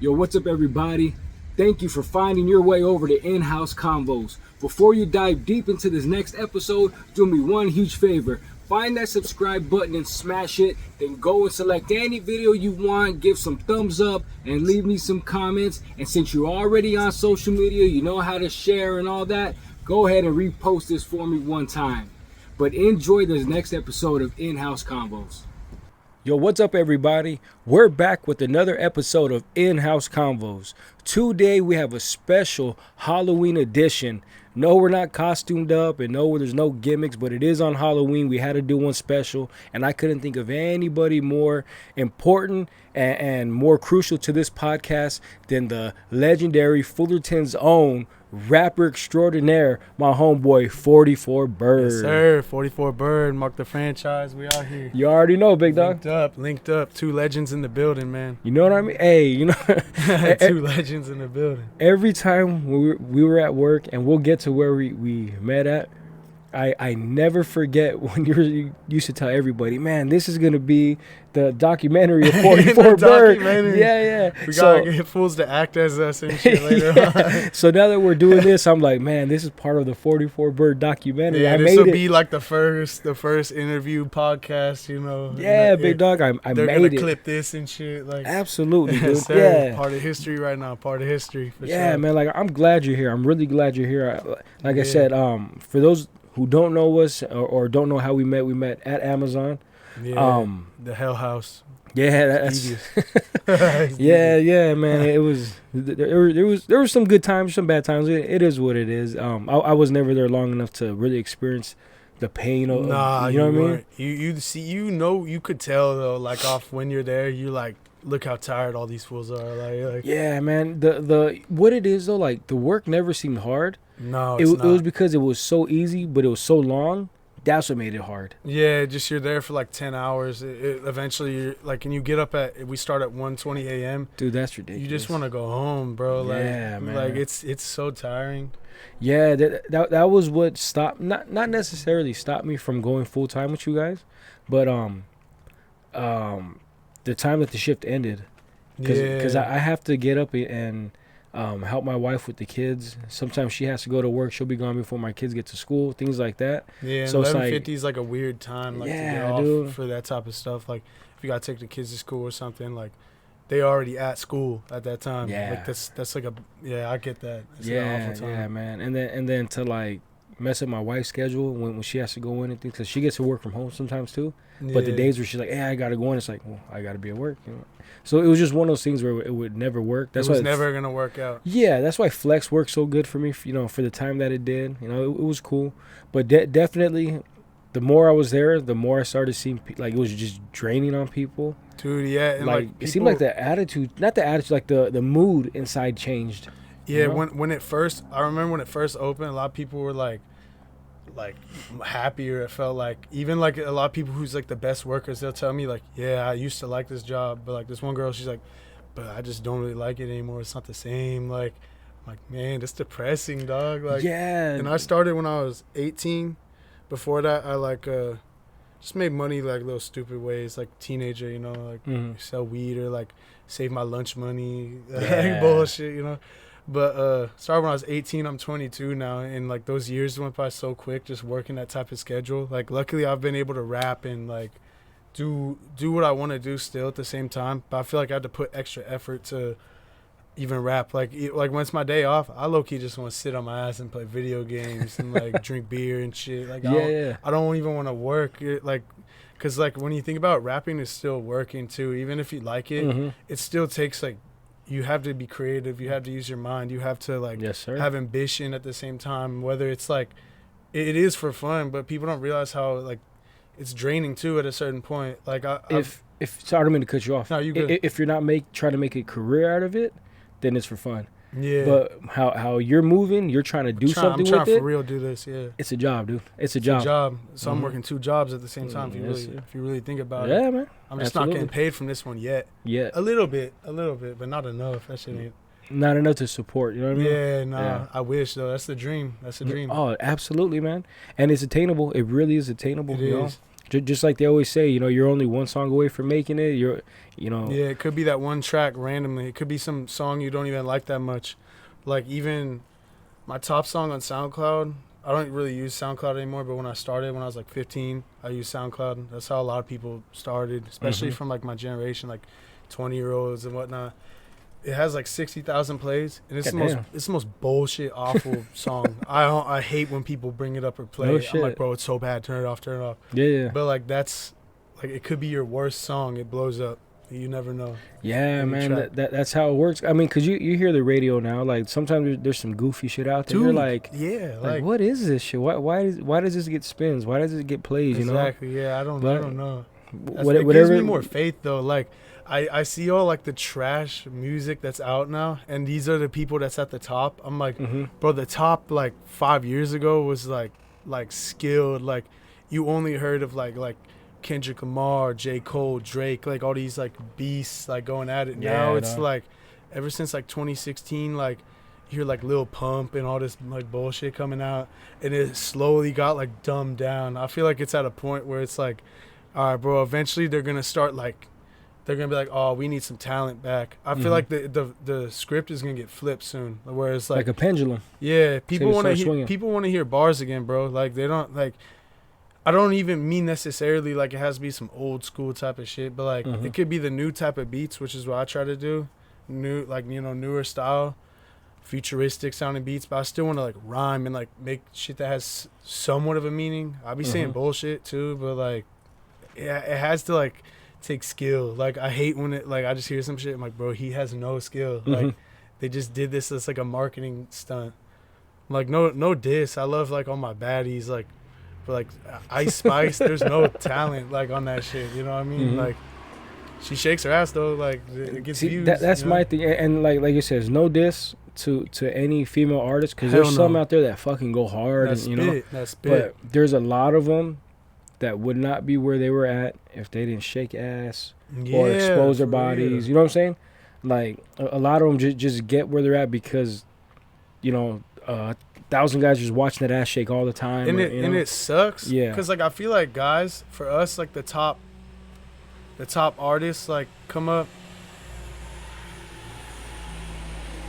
Yo, what's up, everybody? Thank you for finding your way over to In House Convos. Before you dive deep into this next episode, do me one huge favor. Find that subscribe button and smash it. Then go and select any video you want, give some thumbs up, and leave me some comments. And since you're already on social media, you know how to share and all that, go ahead and repost this for me one time. But enjoy this next episode of In House Convos. Yo, what's up, everybody? We're back with another episode of In House Convos. Today we have a special Halloween edition. No, we're not costumed up, and no, there's no gimmicks, but it is on Halloween. We had to do one special, and I couldn't think of anybody more important and more crucial to this podcast than the legendary Fullerton's own rapper extraordinaire, my homeboy 44 Bird. Yes, sir. 44 Bird, Marc the franchise. We out here. You already know, big dog. Linked up. Two legends in the building, man. You know what I mean? Hey, you know. Two legends in the building. Every time we were at work, and we'll get to where we met at, I never forget when you used to tell everybody, man, this is going to be the documentary of 44 Bird. Yeah. We got to get fools to act as us and shit later on. So now that we're doing this, I'm like, man, this is part of the 44 Bird documentary. Yeah, this will be like the first interview podcast, you know. Yeah, big dog, I made it. They're going to clip this and shit. Like, absolutely, dude. Yes, sir. Yeah. Part of history right now. Part of history, for yeah, sure. man, like, I'm glad you're here. I'm really glad you're here. Like I said, for those who don't know us or don't know how we met at Amazon. Yeah, the Hell House. Yeah, that's yeah, man. It was there was some good times, some bad times. It is what it is. I was never there long enough to really experience the pain of, you know what I mean? You could tell though, like off when you're there, you like, look how tired all these fools are. Like yeah, man. The what it is though, like, the work never seemed hard. No, it was because it was so easy, but it was so long. That's what made it hard. Yeah, just you're there for like 10 hours. Eventually, you're like, and you get up we start at 1:20 a.m. Dude, that's ridiculous. You just want to go home, bro. Like, yeah, man. Like it's so tiring. Yeah, that was what stopped. Not necessarily stopped me from going full time with you guys, but the time that the shift ended, because I have to get up and help my wife with the kids. Sometimes she has to go to work. She'll be gone before my kids get to school, things like that. Yeah, so 11:50 is like a weird time, like, yeah, to get off dude, for that type of stuff. Like, if you gotta take the kids to school or something, like, they already at school at that time. Yeah, like that's like I get that. It's yeah, like an awful time. Yeah, man. And then to like mess up my wife's schedule when she has to go in and things, because she gets to work from home sometimes too. Yeah. But the days where she's like, hey, I gotta go in, it's like, well, I gotta be at work, you know? So it was just one of those things where it would never work. That's why it was never gonna work out. Yeah, that's why flex worked so good for me, you know, for the time that it did. You know, it was cool. But definitely, the more I was there, the more I started seeing, like, it was just draining on people. Dude, yeah. And like it seemed like the attitude, not the attitude, like the mood inside changed. Yeah, you know? I remember when it first opened, a lot of people were like happier. It felt like, even like a lot of people who's like the best workers, they'll tell me like, yeah, I used to like this job, but like this one girl, she's like, but I just don't really like it anymore. It's not the same. Like, I'm like, man, that's depressing, dog. Like, yeah. And I started when I was 18. Before that, I like just made money like little stupid ways, like teenager, you know, like sell weed or like save my lunch money, like bullshit, you know. But started when I was 18. I'm 22 now, and like those years went by so quick just working that type of schedule. Like, luckily I've been able to rap and like do what I want to do still at the same time, but I feel like I had to put extra effort to even rap. Like when it's my day off, I low-key just want to sit on my ass and play video games and like drink beer and shit. Like, I don't even want to work. Like, because like when you think about rapping, is still working too. Even if you like it, it still takes like, you have to be creative. You have to use your mind. You have to like have ambition at the same time. Whether it's like, it is for fun, but people don't realize how like it's draining too at a certain point. Like if sorry, I don't mean to cut you off. No, you good. If you're not trying to make a career out of it, then it's for fun. Yeah. But how you're moving, you're trying to do something with it. I'm trying for real do this. Yeah. It's a job, dude. It's a job. job. So I'm working 2 jobs at the same time. If you really think about it. Yeah, man. I'm just not getting paid from this one yet. Yeah. A little bit, but not enough. That shit ain't. Not enough to support, you know what I mean? Yeah, nah. Yeah. I wish though. That's the dream. Oh, absolutely, man. And it's attainable. It really is attainable. It is. Just like they always say, you know, you're only one song away from making it. You're, you know. Yeah, it could be that one track randomly. It could be some song you don't even like that much. Like even my top song on SoundCloud, I don't really use SoundCloud anymore, but when I started, when I was like 15, I used SoundCloud. That's how a lot of people started, especially from like my generation, like 20-year-olds and whatnot. It has like 60,000 plays, and it's the most bullshit, awful song. I hate when people bring it up or play it. I'm like, bro, it's so bad. Turn it off. Turn it off. Yeah. But like that's like it could be your worst song. It blows up. You never know. Yeah, man. That's how it works. I mean, cause you hear the radio now. Like sometimes there's some goofy shit out there. Dude, you're like, yeah, like what is this shit? Why does this get spins? Why does it get plays? You know? Exactly. Yeah, I don't know. Whatever. It gives me more faith though. Like. I see all like the trash music that's out now, and these are the people that's at the top. I'm like, bro, the top like 5 years ago was like skilled. Like you only heard of like Kendrick Lamar, J. Cole, Drake, like all these like beasts like going at it. Yeah, now it's like ever since like 2016, like you hear like Lil Pump and all this like bullshit coming out, and it slowly got like dumbed down. I feel like it's at a point where it's like, all right, bro, eventually they're gonna start like. They're going to be like, oh, we need some talent back. I feel like the script is going to get flipped soon. Where it's like a pendulum. Yeah, people want to hear bars again, bro. Like they don't like I don't even mean necessarily like it has to be some old school type of shit, but like it could be the new type of beats, which is what I try to do. New like, you know, newer style, futuristic sounding beats, but I still want to like rhyme and like make shit that has somewhat of a meaning. I'll be saying bullshit too, but like yeah, it has to like take skill. Like I hate when it like I just hear some shit. I'm like, bro, he has no skill. Like they just did this as like a marketing stunt. Like no diss. I love like all my baddies. Like for like Ice Spice, there's no talent like on that shit. You know what I mean? Like she shakes her ass though. Like it gets views. That's my thing. And like you said, there's no diss to any female artist because there's some out there that fucking go hard. That's and, you know, that's but there's a lot of them that would not be where they were at if they didn't shake ass or expose their bodies. You know what I'm saying? Like a lot of them just get where they're at because, you know, 1,000 guys just watching that ass shake all the time. And it sucks. Yeah. Because like I feel like guys, for us, like the top artists like come up.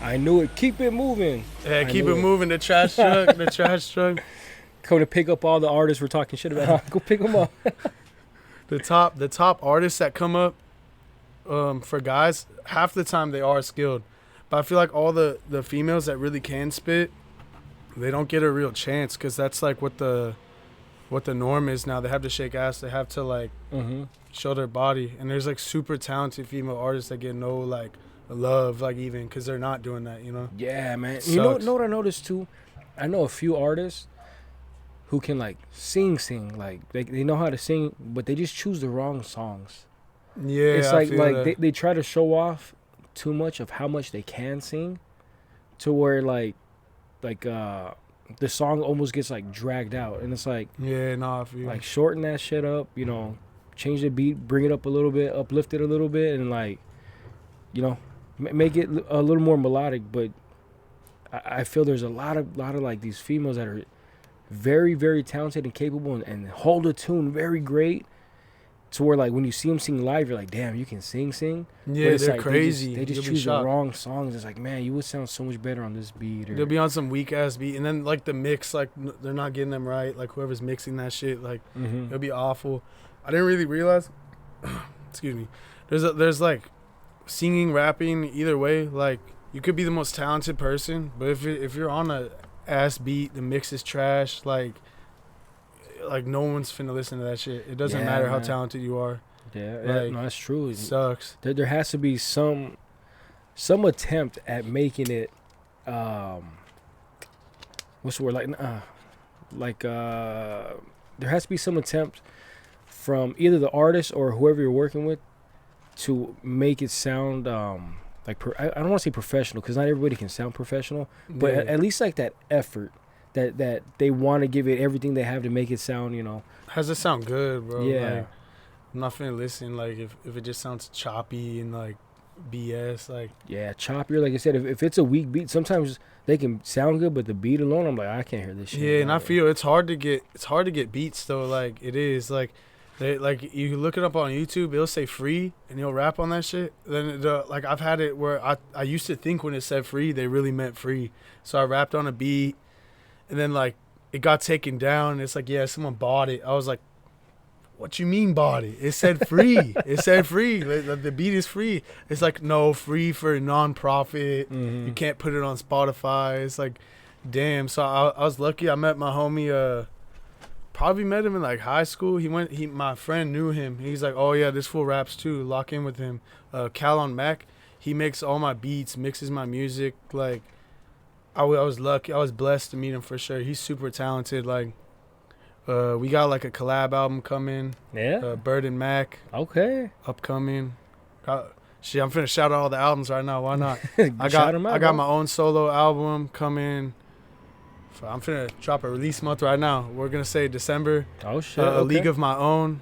I knew it. Keep it moving. Yeah, keep it moving. The trash truck. The trash truck. Come to pick up all the artists we're talking shit about. Go pick them up. The top artists that come up for guys, half the time they are skilled. But I feel like all the females that really can spit, they don't get a real chance because that's like what the norm is now. They have to shake ass. They have to like show their body. And there's like super talented female artists that get no like love, like even because they're not doing that, you know? Yeah, man. You know what I noticed too? I know a few artists who can like sing like they know how to sing, but they just choose the wrong songs. Yeah, it's like they try to show off too much of how much they can sing, to where like the song almost gets like dragged out, and it's like I feel like shorten that shit up, you know, change the beat, bring it up a little bit, uplift it a little bit, and like, you know, make it a little more melodic. But I feel there's a lot of like these females that are very, very talented and capable and hold a tune very great, to where like when you see them sing live, you're like, damn, you can sing. Yeah, but it's they're like crazy. They just choose the wrong songs. It's like, man, you would sound so much better on this beat. Or, they'll be on some weak ass beat, and then like the mix, like they're not getting them right. Like whoever's mixing that shit, like it'll be awful. I didn't really realize. Excuse me. There's like singing, rapping, either way. Like you could be the most talented person, but if you're on a ass beat, the mix is trash, like no one's finna listen to that shit. It doesn't matter how talented you are. No, that's true. It sucks. There has to be some attempt at making it what's the word, there has to be some attempt from either the artist or whoever you're working with to make it sound I don't want to say professional, because not everybody can sound professional, but at least like that effort that they want to give it everything they have to make it sound, you know. Has to sound good, bro. Yeah. Like, I'm not finna listen like if it just sounds choppy and like BS, like. Yeah, choppy. Like I said, if it's a weak beat, sometimes they can sound good, but the beat alone, I'm like, I can't hear this shit. Yeah, and I feel it's hard to get beats though. Like it is like They like you look it up on YouTube, it'll say free and you'll rap on that shit. Then like I've had it where I used to think when it said free, they really meant free. So I rapped on a beat and then like it got taken down and it's like, yeah, someone bought it. I was like, what you mean bought it? It said free. It said free. The beat is free. It's like, no, free for a non-profit. Mm-hmm. You can't put it on Spotify. It's like, damn. So I was lucky. I met my homie, probably met him in like high school. My friend knew him. He's like, oh yeah, this fool raps too. Lock in with him. Calon Mac. He makes all my beats, mixes my music. Like, I was lucky. I was blessed to meet him for sure. He's super talented. Like, we got like a collab album coming. Yeah. Bird and Mac. Okay. Upcoming. Shit, I'm finna shout out all the albums right now. Why not? I Shout 'em out, got bro. my own solo album coming. I'm finna drop a release month right now. We're gonna say December. Oh shit. A Okay. League of My Own.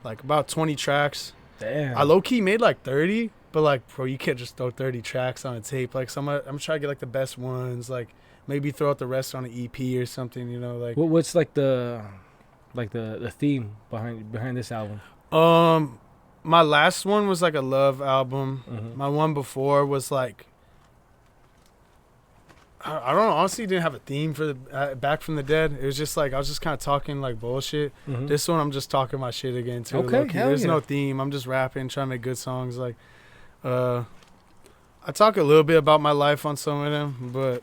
Like about 20 tracks. Damn. I low key made like 30, but like, bro, you can't just throw 30 tracks on a tape. Like, I'm trying to get like the best ones. Like, maybe throw out the rest on an EP or something. You know, like. What's like the theme behind this album? My last one was like a love album. Mm-hmm. My one before was like, I don't know, honestly didn't have a theme for the Back from the Dead. It was just like I was just kind of talking like bullshit. Mm-hmm. This one I'm just talking my shit again too. Okay, low-key. hell There's yeah. no theme. I'm just rapping, trying to make good songs. Like, I talk a little bit about my life on some of them, but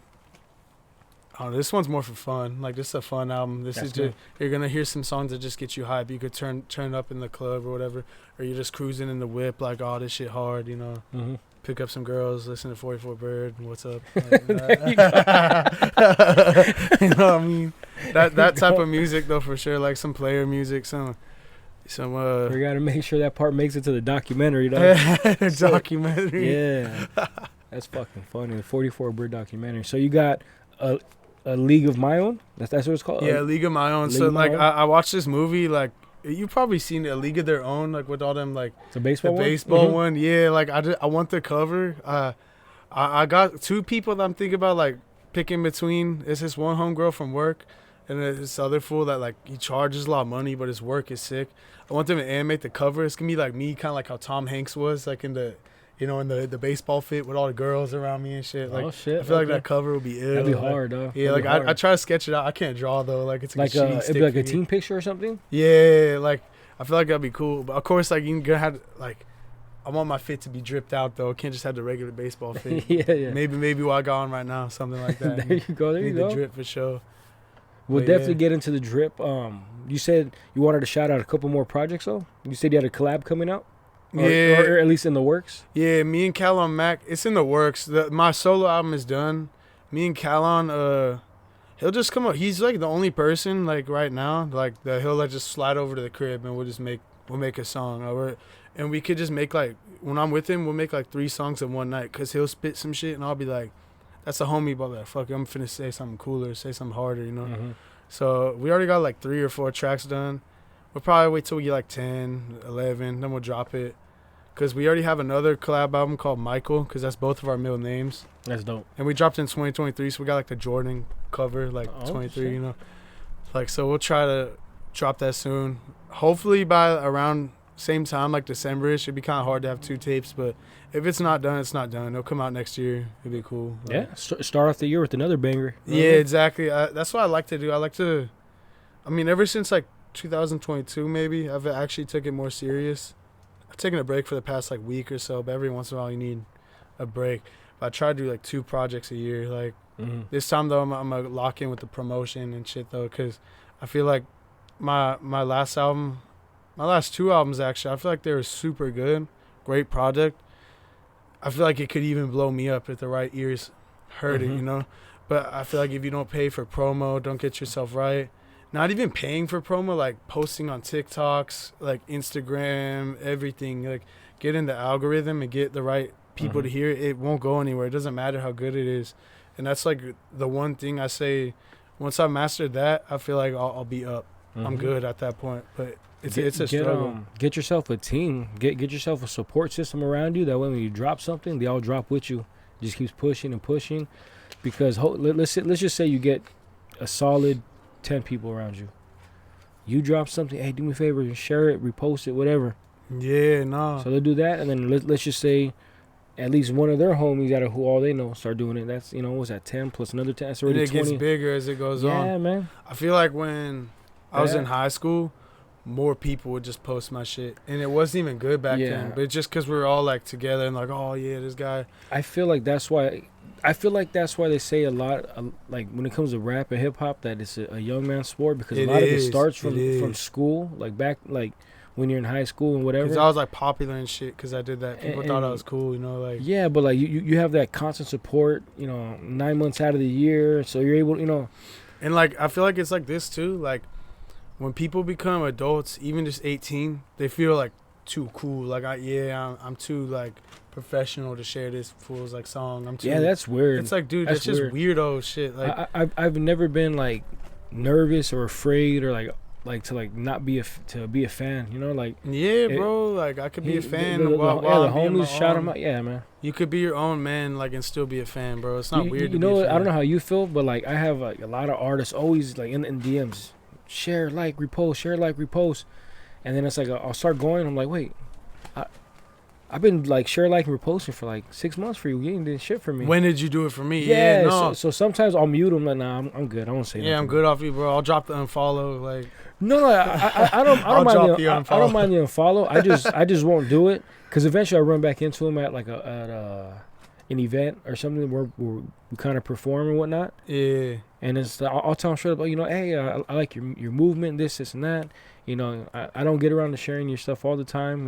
I don't know, this one's more for fun. Like, this is a fun album. This That's is good. just, you're gonna hear some songs that just get you hype. You could turn up in the club or whatever, or you're just cruising in the whip like, oh, this shit hard, you know. Mm-hmm. Pick up some girls, listen to 44 Bird. What's up? You know what I mean? That type of music though, for sure. Like some player music, some. We gotta make sure that part makes it to the documentary, though. documentary. Yeah, that's fucking funny. The 44 Bird documentary. So you got a League of My Own. That's what it's called. Yeah, League of My Own. League So of My like, Own? I watched this movie. Like, you probably seen A League of Their Own. Like with all them like. It's a baseball The one? baseball Mhm. one, yeah. Like I want the cover. I got two people that I'm thinking about like picking between. It's this one homegirl from work, and this other fool that like he charges a lot of money, but his work is sick. I want them to animate the cover. It's gonna be like me, kind of like how Tom Hanks was, like in the, you know, in the baseball fit with all the girls around me and shit. Like, Oh shit. I feel like okay. that cover would be ill. That'd be like- hard, though. Yeah, That'd like be I hard. try to sketch it out. I can't draw though. Like it's like a it'd be like a team picture or something. Yeah, like I feel like that'd be cool. But of course, like you're gonna have like, I want my fit to be dripped out though. Can't just have the regular baseball fit. yeah. Maybe what I got on right now, something like that. There you go. There you Need go. the drip for sure. We'll But definitely yeah. get into the drip. You said you wanted to shout out a couple more projects, though. You said you had a collab coming out, Yeah, or at least in the works. yeah. Me and Calon Mac, it's in the works. My solo album is done. Me and Calon, he'll just come up. He's like the only person like right now, like that he'll like just slide over to the crib and we'll make a song. And we could just make like, when I'm with him, we'll make like 3 songs in one night. Cause he'll spit some shit and I'll be like, that's a homie, but like, fuck it, I'm finna say something cooler, say something harder, you know. Mm-hmm. So we already got like 3 or 4 tracks done. We'll probably wait till we get like 10, 11, then we'll drop it. Because we already have another collab album called Michael, because that's both of our middle names. That's dope. And we dropped in 2023, so we got like the Jordan cover, like Oh, 23, shit. you know. Like, so we'll try to drop that soon. Hopefully by around same time, like December-ish. It'd be kind of hard to have 2 tapes, but if it's not done, it's not done. It'll come out next year. It'd be cool. Like, Yeah, start off the year with another banger. yeah, exactly. That's what I like to do. I mean, ever since like 2022, maybe, I've actually took it more serious. I've taken a break for the past like week or so, but every once in a while you need a break. But I try to do like 2 projects a year. Like Mm-hmm. this time though, I'm gonna lock in with the promotion and shit though, because I feel like my last 2 albums actually, I feel like they were super good, great project. I feel like it could even blow me up if the right ears heard it, Mhm. you know. But I feel like if you don't pay for promo, don't get yourself right. Not even paying for promo, like posting on TikToks, like Instagram, everything. Like get in the algorithm and get the right people to Mhm. hear it. It won't go anywhere. It doesn't matter how good it is. And that's like the one thing I say. Once I mastered that, I feel like I'll be up. I'm Mhm. good at that point. But it's a struggle. Get yourself a team. Get yourself a support system around you. That way, when you drop something, they all drop with you. Just keeps pushing and pushing. Because let's just say you get a solid 10 people around you. You drop something, hey, do me a favor and share it, repost it, whatever. Yeah, no. So they'll do that, and then let's just say at least one of their homies out of who all they know start doing it. That's, what's that, 10 plus another 10? That's already And it 20. gets bigger as it goes on. Yeah, man. I feel like when I was Yeah. in high school, more people would just post my shit. And it wasn't even good back Yeah. then. But just because we were all like together and like, oh yeah, this guy. I feel like that's why they say a lot, like when it comes to rap and hip hop, that it's a young man's sport, because a lot of it starts from school, like back, like when you're in high school and whatever. Because I was like popular and shit because I did that. People thought I was cool, like. Yeah, but like you have that constant support, 9 months out of the year, so you're able, And like I feel like it's like this too, like when people become adults, even just 18, they feel like too cool. Like I'm too like professional to share this fool's like song. I'm too. Yeah, that's weird. It's like, dude, that's just weirdo shit. Like I've never been like nervous or afraid or like to like not be to be a fan, like. Yeah, bro. Like I could be a fan. The while homies shout him out. Yeah, man. You could be your own man, like, and still be a fan, bro. It's not weird. You know what? I don't know how you feel, but like I have like a lot of artists always like in DMs, share, like, repost, and then it's like I'll start going. I'm like, wait, I've been like share, like, and reposting for like 6 months for you. You ain't did shit for me. When did you do it for me? Yeah, no. So sometimes I'll mute them. Like, nah, I'm good. I won't say nothing. Yeah, I'm good off you, bro. I'll drop the unfollow. Like, no, I don't mind the unfollow. I don't mind the unfollow. I just won't do it, because eventually I run back into them at like an event or something where we kind of perform and whatnot. Yeah. And it's I'll tell them straight up, hey, I like your movement, this and that. I don't get around to sharing your stuff all the time,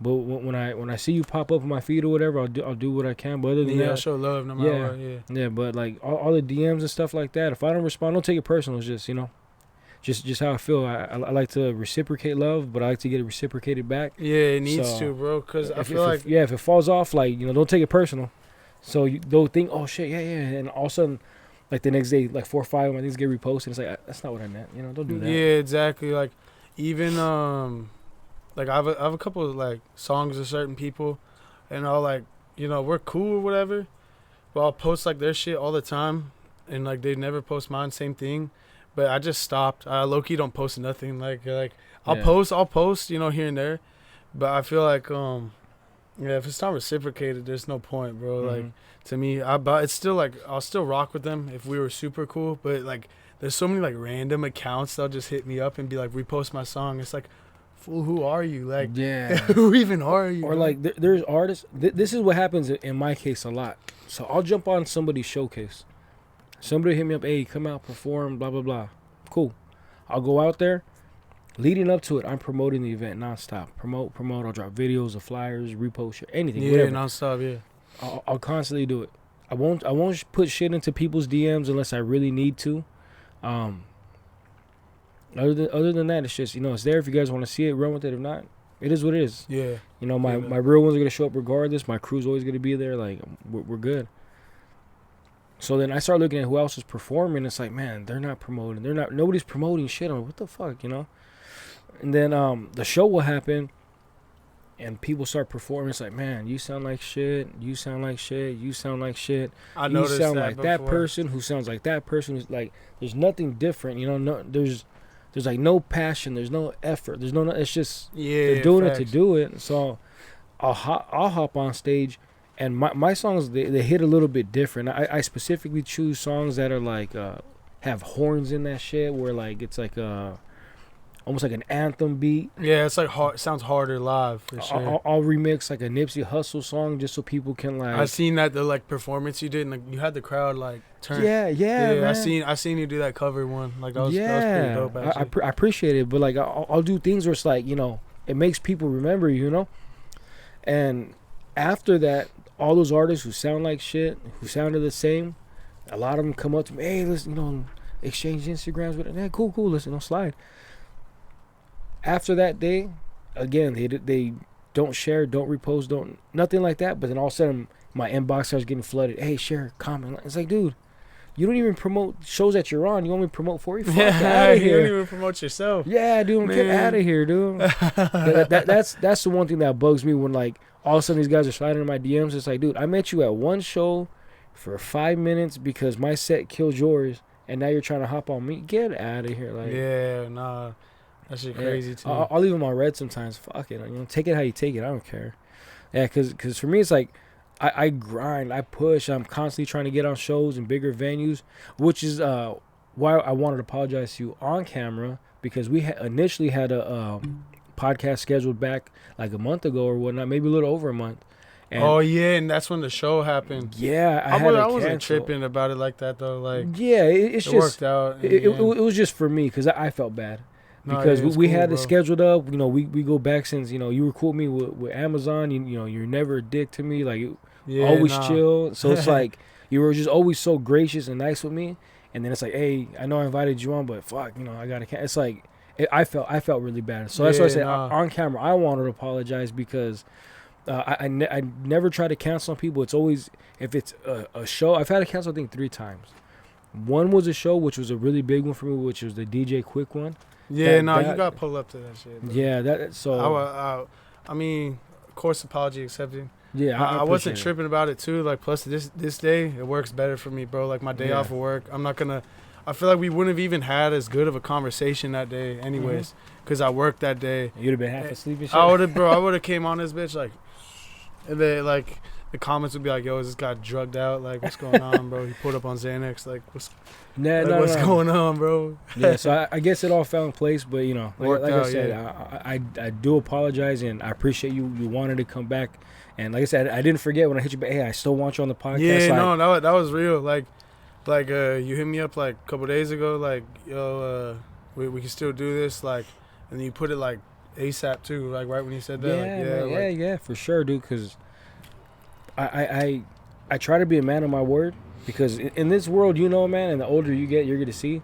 But when I see you pop up on my feed or whatever, I'll do what I can. But other than that, I'll show love no matter what. Yeah. Yeah, but like all the DMs and stuff like that, if I don't respond, don't take it personal. It's just just how I feel. I like to reciprocate love, but I like to get it reciprocated back. Yeah, it needs to, bro. Because I feel like if it falls off, like, don't take it personal. So they'll think, oh shit, yeah, and all of a sudden, like the next day, like 4 or 5 of my things get reposted. It's like, that's not what I meant. Don't do that. Yeah, exactly. Like even like I have a couple of like songs of certain people, and I'll like, we're cool or whatever, but I'll post like their shit all the time, and like they never post mine. Same thing. But I just stopped. I low-key don't post nothing. Like I'll post, here and there. But I feel like if it's not reciprocated, there's no point, bro. Mm-hmm. Like to me, but it's still like I'll still rock with them if we were super cool. But like there's so many like random accounts that'll just hit me up and be like, repost my song. It's like, fool, who are you? Like, yeah, who even are you? Or like there's artists. This is what happens in my case a lot. So I'll jump on somebody's showcase. Somebody hit me up, hey, come out, perform, blah, blah, blah. Cool. I'll go out there. Leading up to it, I'm promoting the event nonstop. Promote. I'll drop videos of flyers, repost, anything, whatever. Nonstop, yeah. I'll constantly do it. I won't put shit into people's DMs unless I really need to. Other than that, it's just, it's there if you guys want to see it, run with it. If not, it is what it is. Yeah. My real ones are going to show up regardless. My crew's always going to be there. Like, we're good. So then I start looking at who else is performing. It's like, man, they're not promoting. Nobody's promoting shit. I'm like, what the fuck, And then the show will happen, and people start performing. It's like, man, you sound like shit. You sound like shit. You sound like shit. I noticed you sound that like before. that person who sounds like that person. Who's like, there's nothing different. No, there's like no passion. There's no effort. There's no. It's just they're doing it to do it. So I'll hop on stage. And my songs, they hit a little bit different. I specifically choose songs that are like have horns in that shit, where like it's like almost like an anthem beat. Yeah, it's like hard. Sounds harder live for sure. I'll remix like a Nipsey Hussle song just so people can like. I seen that the like performance you did, and like you had the crowd like turn. Yeah, man. I seen you do that cover one. Like that was pretty dope. Actually. I appreciate it, but like I'll do things where it's like, it makes people remember you, and after that. All those artists who sound like shit, who sounded the same, a lot of them come up to me, hey, listen, exchange Instagrams with it. Hey, cool, listen, don't slide. After that day, again, they don't share, don't repost, nothing like that. But then all of a sudden, my inbox starts getting flooded. Hey, share, comment. It's like, dude, you don't even promote shows that you're on. You want me to promote for you? Fuck out of here. You don't even promote yourself. Yeah, dude, get out of here, dude. That's the one thing that bugs me when like all of a sudden these guys are sliding in my DMs. It's like, dude, I met you at one show for 5 minutes because my set killed yours, and now you're trying to hop on me. Get out of here, like. Yeah, nah, that shit crazy too. I'll leave them on red sometimes. Fuck it, take it how you take it. I don't care. Yeah, cause for me it's like I grind, I push. I'm constantly trying to get on shows and bigger venues, which is why I wanted to apologize to you on camera, because we initially had a podcast scheduled back like a month ago or whatnot, maybe a little over a month. And and that's when the show happened. Yeah, I wasn't tripping about it like that though. Like, yeah, it just worked out. It was just for me because I felt bad. Because we had it scheduled up, we go back since you were cool with me with Amazon. You're never a dick to me, like always chill. So it's like you were just always so gracious and nice with me. And then it's like, hey, I know I invited you on, but fuck, I gotta. It's like I felt really bad. So that's why I said on camera I wanted to apologize because I never try to cancel on people. It's always if it's a show. I've had to cancel I think 3 times. One was a show which was a really big one for me, which was the DJ Quick one. Yeah, you got to pull up to that shit. Bro. Yeah, so... I mean, of course, apology accepted. Yeah, I wasn't tripping about it, too. Like, plus, this day, it works better for me, bro. Like, my day off of work, I'm not going to... I feel like we wouldn't have even had as good of a conversation that day anyways, because I worked that day. You'd have been half asleep and shit? I would have came on this bitch, like... And then, like... The comments would be like, "Yo, is this guy drugged out? Like, what's going on, bro? He pulled up on Xanax. Like, what's going on, bro?" Yeah, so I guess it all fell in place, but like out, I said, I do apologize, and I appreciate you wanted to come back, and like I said, I didn't forget when I hit you, but hey, I still want you on the podcast. Yeah, like, that was real. Like you hit me up like a couple days ago, like, yo, we can still do this, like, and then you put it like ASAP too, like right when you said that. Yeah, for sure, dude, because. I try to be a man of my word, because in this world, man, and the older you get, you're going to see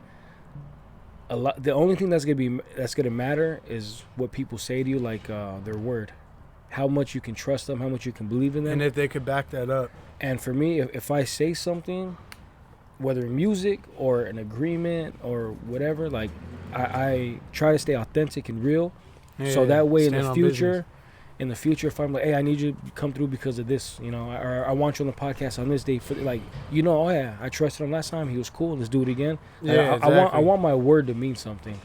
a lot. The only thing that's going to matter is what people say to you, like their word, how much you can trust them, how much you can believe in them, and if they could back that up. And for me, if I say something, whether in music or an agreement or whatever, like I try to stay authentic and real, so that way in the future. In the future, if I'm like, hey, I need you to come through because of this, or I want you on the podcast on this day, for like, oh yeah, I trusted him last time, he was cool, let's do it again. Yeah, exactly. I want my word to mean something.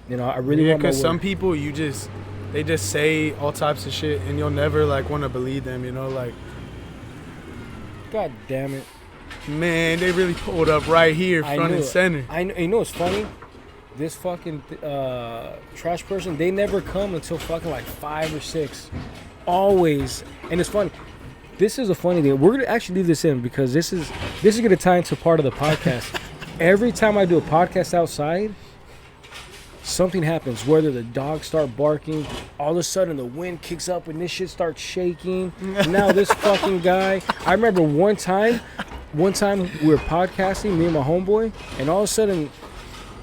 I really want my word. Because some people, they just say all types of shit, and you'll never like want to believe them. like. God damn it, man, they really pulled up right here, front and center. I know. It's funny. This fucking trash person, they never come until fucking like 5 or 6. Always. And it's funny. This is a funny thing. We're going to actually leave this in because this is going to tie into part of the podcast. Every time I do a podcast outside, something happens. Whether the dogs start barking, all of a sudden the wind kicks up and this shit starts shaking. Now this fucking guy. I remember one time we were podcasting, me and my homeboy, and all of a sudden...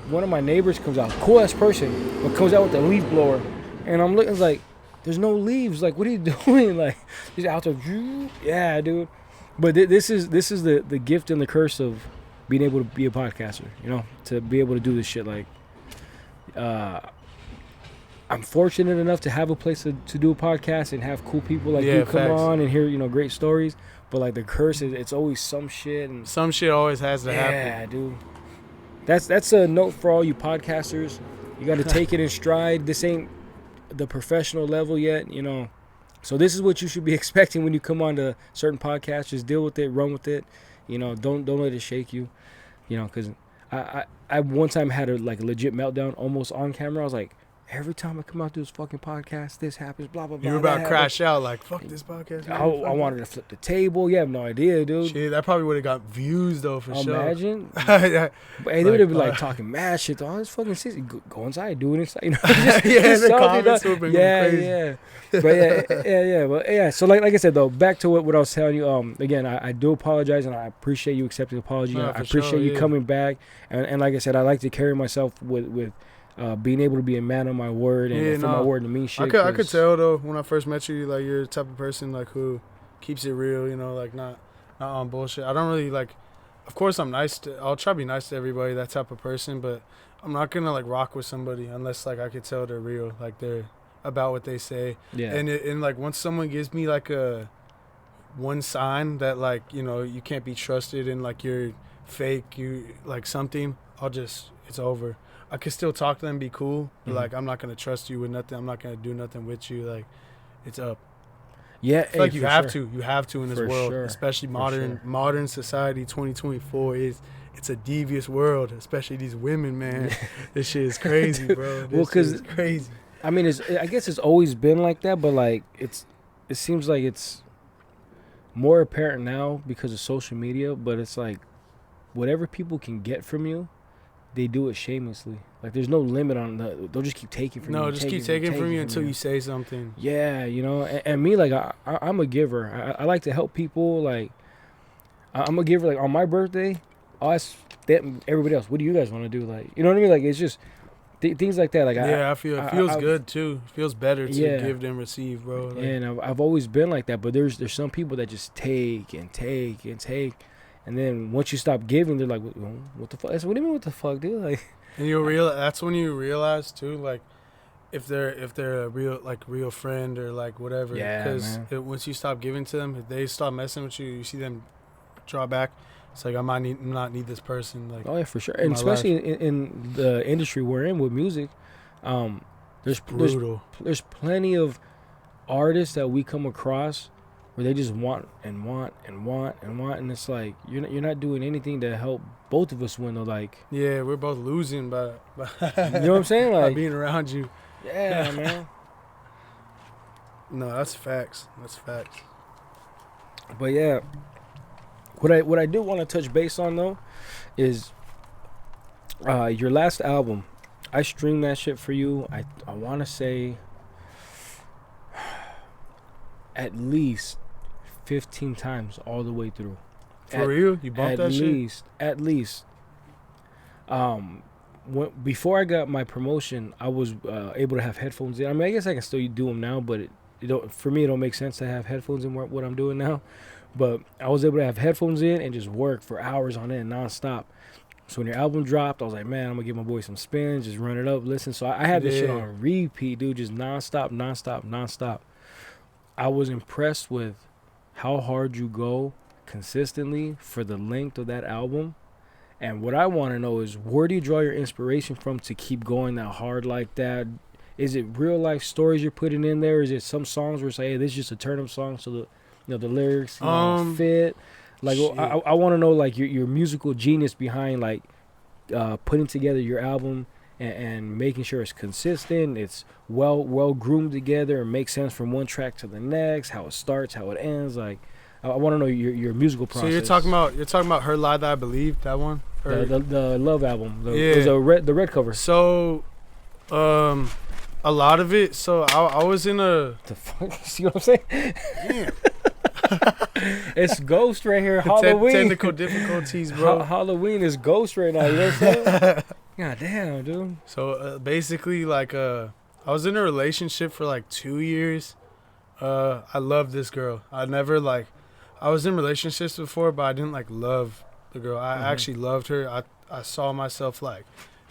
one of my neighbors comes out, cool ass person, but comes out with a leaf blower, and I'm looking like, there's no leaves. Like, what are you doing? Like, he's out there, yeah, dude. But this is the gift and the curse of being able to be a podcaster. To be able to do this shit. Like, I'm fortunate enough to have a place to do a podcast and have cool people like you come on and hear great stories. But like the curse is, it's always some shit, and some shit always has to happen. Yeah, dude. That's a note for all you podcasters. You got to take it in stride. This ain't the professional level yet, So this is what you should be expecting when you come on to certain podcasts. Just deal with it, run with it. Don't let it shake you. Because I one time had a legit meltdown almost on camera. I was like, every time I come out to this fucking podcast, this happens, blah, blah, blah. You were about to crash out, like, fuck this podcast. I wanted to flip the table. You have no idea, dude. Shit, that probably would have got views, though, for sure. Imagine. Yeah. But they would have been, talking mad shit. Oh, this fucking shit. Go inside, do it inside. The comments would have been crazy. Yeah. But, yeah. But, yeah, so, like I said, though, back to what I was telling you. Again, I do apologize, and I appreciate you accepting the apology. No, I appreciate you coming back. And like I said, I like to carry myself with being able to be a man of my word and for my word to mean shit. I could tell though when I first met you, like you're the type of person like who keeps it real, like not on bullshit. I don't really like. Of course, I'll try to be nice to everybody, that type of person, but I'm not gonna like rock with somebody unless like I could tell they're real, like they're about what they say. Yeah. And like once someone gives me like one sign that like you can't be trusted and like you're fake, you like something, it's over. I can still talk to them, be cool, but like I'm not gonna trust you with nothing. I'm not gonna do nothing with you. Like, it's up. Yeah, I feel like you have to in this For world, sure. especially For modern society. 2024 it's a devious world, especially these women, man. This shit is crazy, bro. Well, 'cause it's crazy. I mean, I guess it's always been like that, but like it seems like it's more apparent now because of social media. But it's like whatever people can get from you, they do it shamelessly. Like there's no limit on the. They'll just keep taking from you. No, just keep taking from you until you say something. Yeah, you know, and me, like I'm a giver. I like to help people. Like I'm a giver. Like on my birthday, I'll ask everybody else, what do you guys want to do? Like, you know what I mean? Like it's just things like that. Like yeah, it feels good too. It feels better to give than receive, bro. Like, and I've always been like that. But there's some people that just take and take and take, and then once you stop giving, they're like, what the fuck? I said, what do you mean, what the fuck, dude? Like, and that's when you realize too, like, if they're a real friend or like whatever. Yeah, because once you stop giving to them, if they stop messing with you, you see them draw back. It's like I might not need this person. Like, oh yeah, for sure. And especially in the industry we're in with music, there's plenty of artists that we come across where they just want and want and want and want, and it's like you're not doing anything to help both of us win. Though, like, yeah, we're both losing, but you know what I'm saying? Like, by being around you. Yeah, man. No, that's facts. That's facts. But yeah, what I do want to touch base on though is your last album. I streamed that shit for you. I want to say at least 15 times all the way through. For real? You bought that shit? At least. Before I got my promotion, I was able to have headphones in. I mean, I guess I can still do them now, but for me, it don't make sense to have headphones in what I'm doing now. But I was able to have headphones in and just work for hours on end, nonstop. So when your album dropped, I was like, man, I'm going to give my boy some spins, just run it up, listen. So I had this shit on repeat, dude, just nonstop. I was impressed with how hard you go consistently for the length of that album. And what I want to know is, where do you draw your inspiration from to keep going that hard like that? Is it real life stories you're putting in there? Is it some songs where it's like, hey, this is just a turn up song, so the lyrics fit? Like, I want to know like your musical genius behind like putting together your album and making sure it's consistent, it's well groomed together, and makes sense from one track to the next, how it starts, how it ends. Like, I want to know your musical process. So you're talking about Her Lie That I Believe, that one? Or The Love album. It was the red cover. So, a lot of it. So I was in a. The fuck? See what I'm saying? Damn. It's Ghost right here. Halloween. Technical difficulties, bro. Halloween is Ghost right now. You know what I'm saying? God damn, dude. So basically, like, I was in a relationship for like 2 years. I loved this girl. I was in relationships before, but I didn't like love the girl. I actually loved her. I saw myself like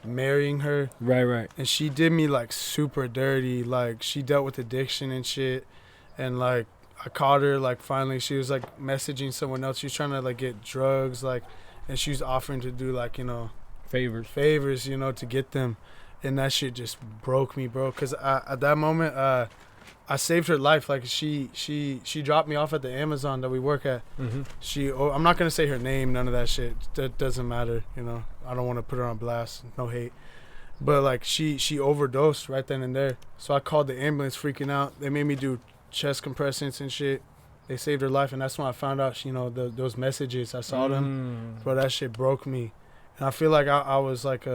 marrying her. Right. And she did me like super dirty. Like, she dealt with addiction and shit. And like, I caught her, like, finally she was like messaging someone else. She was trying to like get drugs, like, and she was offering to do like, favors, to get them. And that shit just broke me, bro. Cause at that moment, I saved her life. Like, she dropped me off at the Amazon that we work at. I'm not gonna say her name, none of that shit. That doesn't matter, I don't want to put her on blast. No hate. But like, she overdosed right then and there. So I called the ambulance, freaking out. They made me do chest compressions and shit. They saved her life, and that's when I found out. Those messages, I saw them. But that shit broke me, and I feel like I was like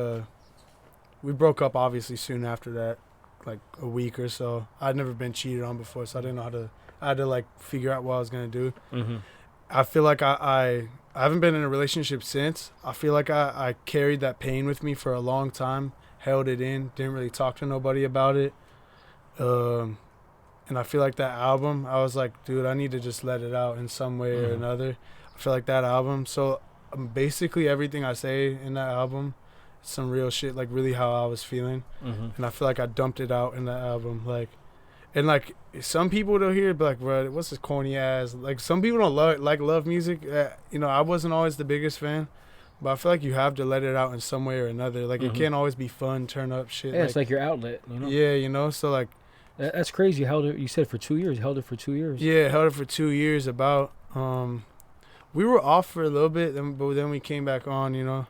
we broke up obviously soon after that, like a week or so. I'd never been cheated on before, so I didn't know how to. I had to like figure out what I was gonna do. I feel like I haven't been in a relationship since. I feel like I carried that pain with me for a long time, held it in, didn't really talk to nobody about it. And I feel like that album, I was like, dude, I need to just let it out in some way or another. I feel like that album. So basically everything I say in that album, some real shit, like really how I was feeling. And I feel like I dumped it out in that album. Like, and like some people don't hear it, but like, bro, what's this corny ass? Like, some people don't love music. I wasn't always the biggest fan, But I feel like you have to let it out in some way or another. Like, it can't always be fun, turn up shit. Yeah, it's like your outlet, you know? Yeah, you know? So, like... That's crazy. You held it, you said for 2 years. You held it for 2 years. Yeah, held it for 2 years about. We were off for a little bit, but then we came back on, you know?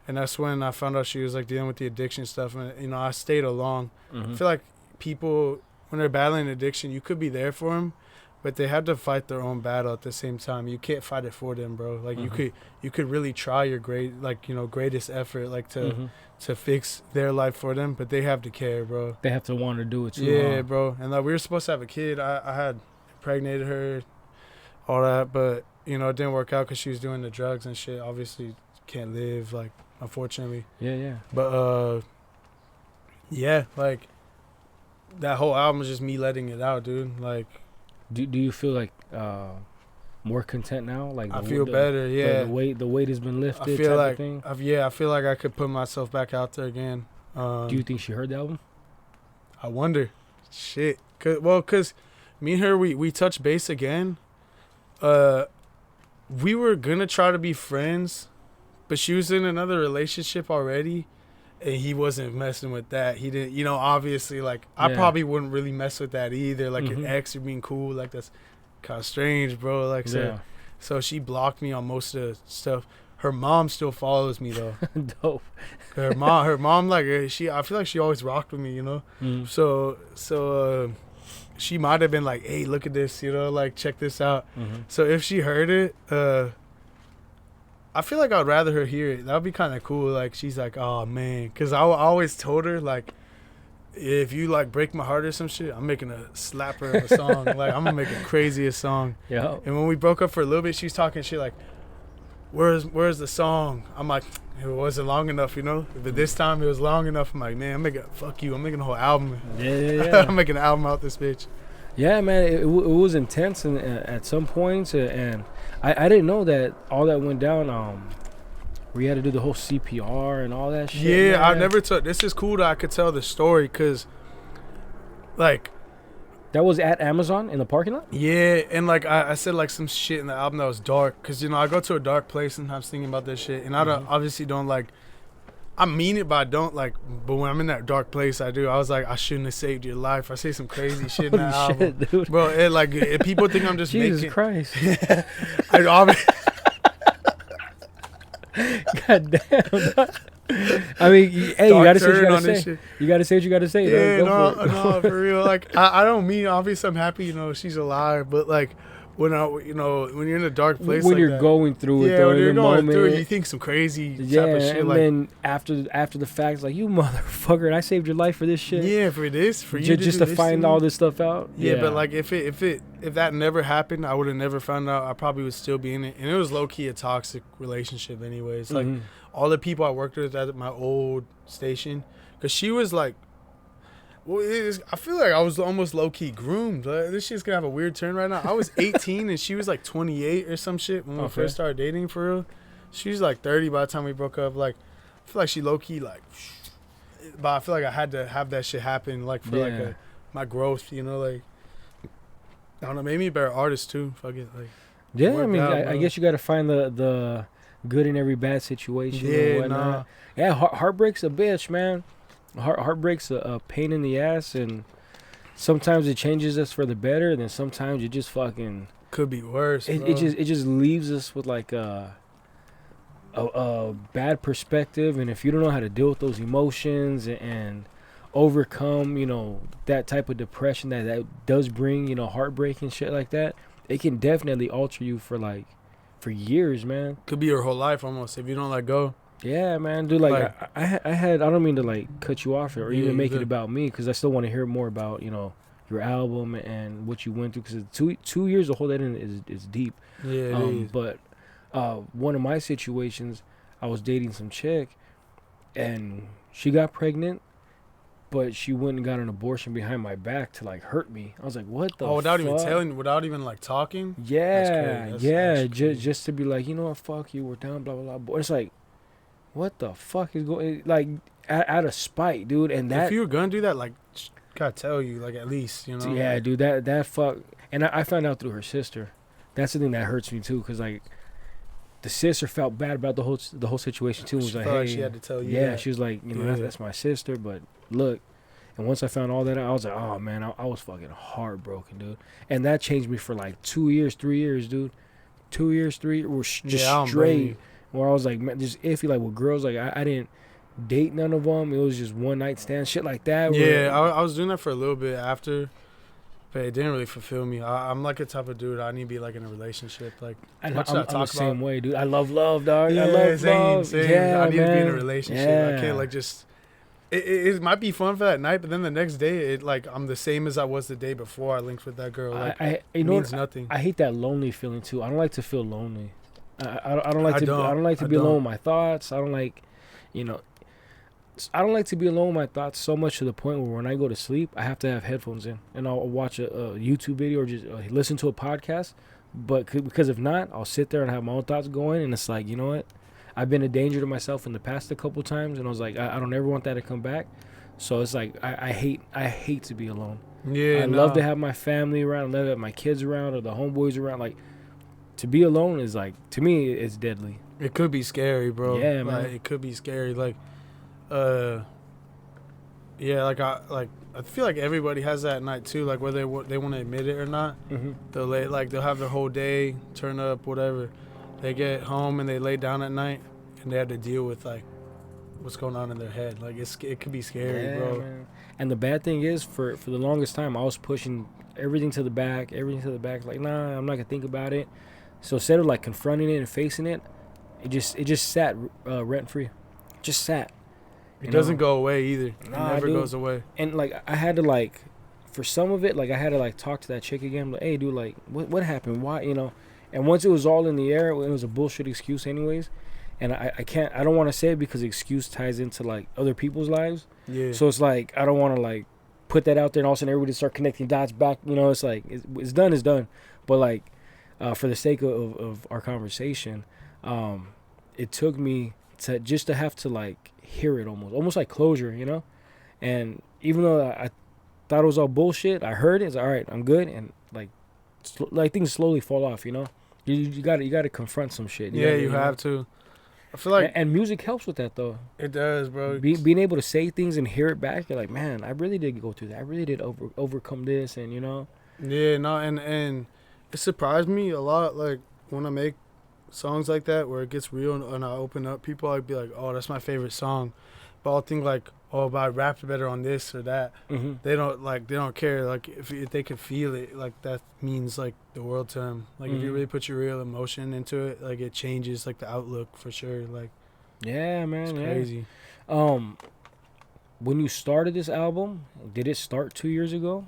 And that's when I found out she was, like, dealing with the addiction stuff. And, you know, I stayed along. I feel like people, when they're battling addiction, you could be there for them, but they have to fight their own battle at the same time. You can't fight it for them, bro. Like, you could really try your greatest effort, like, to fix their life for them, but they have to care, bro. They have to want to do it too. Yeah, bro. And like, we were supposed to have a kid. I had impregnated her, all that, but you know, it didn't work out because she was doing the drugs and shit. Obviously, can't live, like, unfortunately. Yeah. But yeah, like, that whole album was just me letting it out, dude. Like, do you feel like more content now? Like, I feel better. Yeah, the weight has been lifted. I feel like, of thing? I feel like I could put myself back out there again. Do you think she heard the album? I wonder. Shit. Cause me and her, we touched base again. We were gonna try to be friends, but she was in another relationship already, and he wasn't messing with that. He didn't, you know, obviously, like, I probably wouldn't really mess with that either. Like, an ex or being cool, like, that's kind of strange, bro. Like, so she blocked me on most of the stuff. Her mom still follows me, though. Dope. Her mom, like, I feel like she always rocked with me, you know? So she might have been like, hey, look at this, you know, like, check this out. So if she heard it, I feel like I'd rather her hear it. That would be kind of cool. Like, she's like, oh, man. Because I always told her, like, if you, like, break my heart or some shit, I'm making a slapper of a song. Like, I'm going to make the craziest song. Yeah. And when we broke up for a little bit, she was talking shit like, where's the song? I'm like, it wasn't long enough, you know? But this time it was long enough. I'm like, man, I'm making a whole album. Yeah. I'm making an album out this bitch. Yeah, man, it was intense at some points, and I didn't know that all that went down. Where you had to do the whole CPR and all that shit. Yeah, man. I never took. This is cool that I could tell the story, because, like, that was at Amazon in the parking lot. Yeah, and like I said, like, some shit in the album that was dark, because, you know, I go to a dark place sometimes thinking about this shit, and I obviously don't, like, I mean it, but I don't, like, but when I'm in that dark place, I do. I was like, I shouldn't have saved your life. I say some crazy shit in that album, dude. Bro. People think I'm just Jesus making. Christ. I obviously. God damn. I mean, hey, you gotta say what you gotta say. You gotta say what you gotta say. Yeah, no, for real. Like, I don't mean, obviously I'm happy, you know, she's alive, but, like, when you're in a dark place, when like you're that, going through it, when you're going moment, through it, you think some crazy type of shit. And like, then after the fact, like, you motherfucker, and I saved your life for this shit. Yeah, for you just to find all this stuff out. Yeah, but like, if that never happened, I would have never found out. I probably would still be in it, and it was low key a toxic relationship, anyways. Like, all the people I worked with at my old station, because she was like, well, I feel like I was almost low-key groomed. Like, this shit's gonna have a weird turn right now. I was 18 and she was like 28 or some shit when we first started dating, for real. She was like 30 by the time we broke up. Like, I feel like she low-key, like, but I feel like I had to have that shit happen, like, for like my growth, you know, like, I don't know, made me a better artist too. Fuck it, like. Yeah, I mean, I guess you got to find the good in every bad situation. Yeah, nah. Yeah, heartbreak's a bitch, man. Heartbreak's a pain in the ass, and sometimes it changes us for the better, and then sometimes it just fucking could be worse. It just leaves us with like a bad perspective, and if you don't know how to deal with those emotions and overcome, you know, that type of depression that does bring, you know, heartbreak and shit like that, it can definitely alter you for years, man. Could be your whole life almost if you don't let go. Yeah, man, dude. Like, I don't mean to like cut you off or even make it about me, because I still want to hear more about, you know, your album and what you went through, because 2 years to hold that in is deep. Yeah, it is. But one of my situations, I was dating some chick, and she got pregnant, but she went and got an abortion behind my back to like hurt me. I was like, what the? Without fuck? even telling, without even like talking. Yeah, that's just to be like, you know what, fuck you, we're done, blah blah blah. But it's like, what the fuck is going? Like, out of spite, dude. And that, if you were gonna do that, like, gotta tell you, like, at least, you know. Yeah, like, dude. That fuck. And I found out through her sister. That's the thing that hurts me too, because like, the sister felt bad about the whole situation too. Was She like, felt hey, like she had to tell you yeah, that. she was like, you know, Yeah. that's my sister, but look. And once I found all that out, I was like, oh man, I was fucking heartbroken, dude. And that changed me for like 2 years, 3 years, dude. 2 years, 3 years, were just I don't blame straight. you. Where I was like, man, just iffy, like with girls, like I didn't date none of them. It was just one night stand, shit like that. Yeah, I was doing that for a little bit after, but it didn't really fulfill me. I'm like a type of dude. I need to be like in a relationship. Like, I'm what should I the talk same about? way, dude. I love love, dog. Yeah, I love love. same. Yeah, I need to be in a man. relationship. Yeah. I can't like just. It might be fun for that night, but then the next day, I'm the same as I was the day before I linked with that girl. Like, you it know means what? nothing. I hate that lonely feeling too. I don't like to feel lonely. I don't like I to. don't. I don't like to I be alone don't. with my thoughts. I don't like, you know. I don't like to be alone with my thoughts so much to the point where when I go to sleep, I have to have headphones in and I'll watch a YouTube video or just listen to a podcast. But because if not, I'll sit there and have my own thoughts going, and it's like, you know what? I've been a danger to myself in the past a couple times, and I was like, I don't ever want that to come back. So it's like I hate to be alone. Yeah, I love to have my family around, I love to have my kids around or the homeboys around. Like, to be alone is like, to me, it's deadly. It could be scary, bro. Yeah, like, man. It could be scary. Like, yeah, I feel like everybody has that night too. Like whether they want to admit it or not, Mm-hmm. they'll have their whole day, turn up, whatever. They get home and they lay down at night, and they have to deal with like what's going on in their head. Like it could be scary, bro. Man. And the bad thing is, for the longest time, I was pushing everything to the back. Like, nah, I'm not gonna think about it. So instead of like confronting it and facing it, it just sat rent free. Just sat. It doesn't go away either. It Nah, never dude. goes away. And like I had to like, for some of it, like I had to like talk to that chick again. Like, hey, dude, like what happened? Why, you know? And once it was all in the air, it was a bullshit excuse, anyways. And I don't want to say it because the excuse ties into like other people's lives. Yeah. So it's like I don't want to like put that out there and all of a sudden everybody start connecting dots back. You know, it's like it's done is done. But like for the sake of our conversation, it took me to just to have to like hear it almost like closure, you know. And even though I thought it was all bullshit, I heard it. It's like, all right, I'm good, and like things slowly fall off, you know. You got to confront some shit. Yeah, you have to. I feel like and music helps with that though. it does, bro. Being able to say things and hear it back, you're like, man, I really did go through that. I really did overcome this, and you know. Yeah, no, and it surprised me a lot. Like when I make songs like that where it gets real and I open up, people I'd be like, oh, that's my favorite song. But I'll think like, oh, but I rapped better on this or that. Mm-hmm. They don't care. Like if they could feel it, like that means like the world to them. Like if you Mhm. really put your real emotion into it, like it changes like the outlook for sure. Like Yeah, man. it's Yeah. crazy. When you started this album, did it start 2 years ago,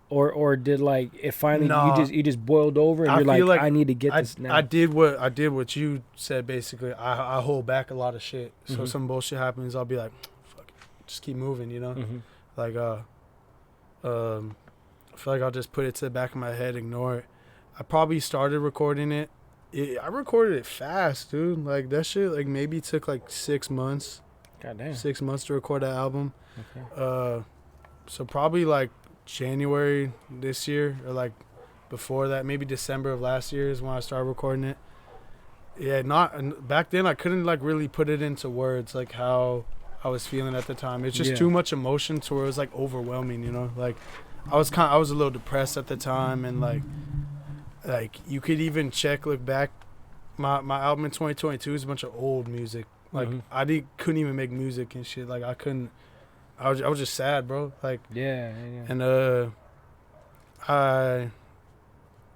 or did like it finally No. you just boiled over and I you're feel like, like I need to get I, this now. I did what you said basically. I hold back a lot of shit. So Mhm. some bullshit happens, I'll be like, fuck it, just keep moving, you know? Mhm. Like I feel like I'll just put it to the back of my head, ignore it. I probably started recording it. I recorded it fast, dude. Like that shit like maybe took like 6 months. God damn. 6 months to record that album. Okay. So probably like January this year or like before that, maybe December of last year is when I started recording it. Yeah, back then I couldn't like really put it into words like how I was feeling at the time. It's just Yeah. too much emotion to where it was like overwhelming, you know? Like I was a little depressed at the time, and like you could even look back, my album in 2022 is a bunch of old music. Like Mhm. I couldn't even make music and shit. Like I was just sad, bro. Like Yeah. and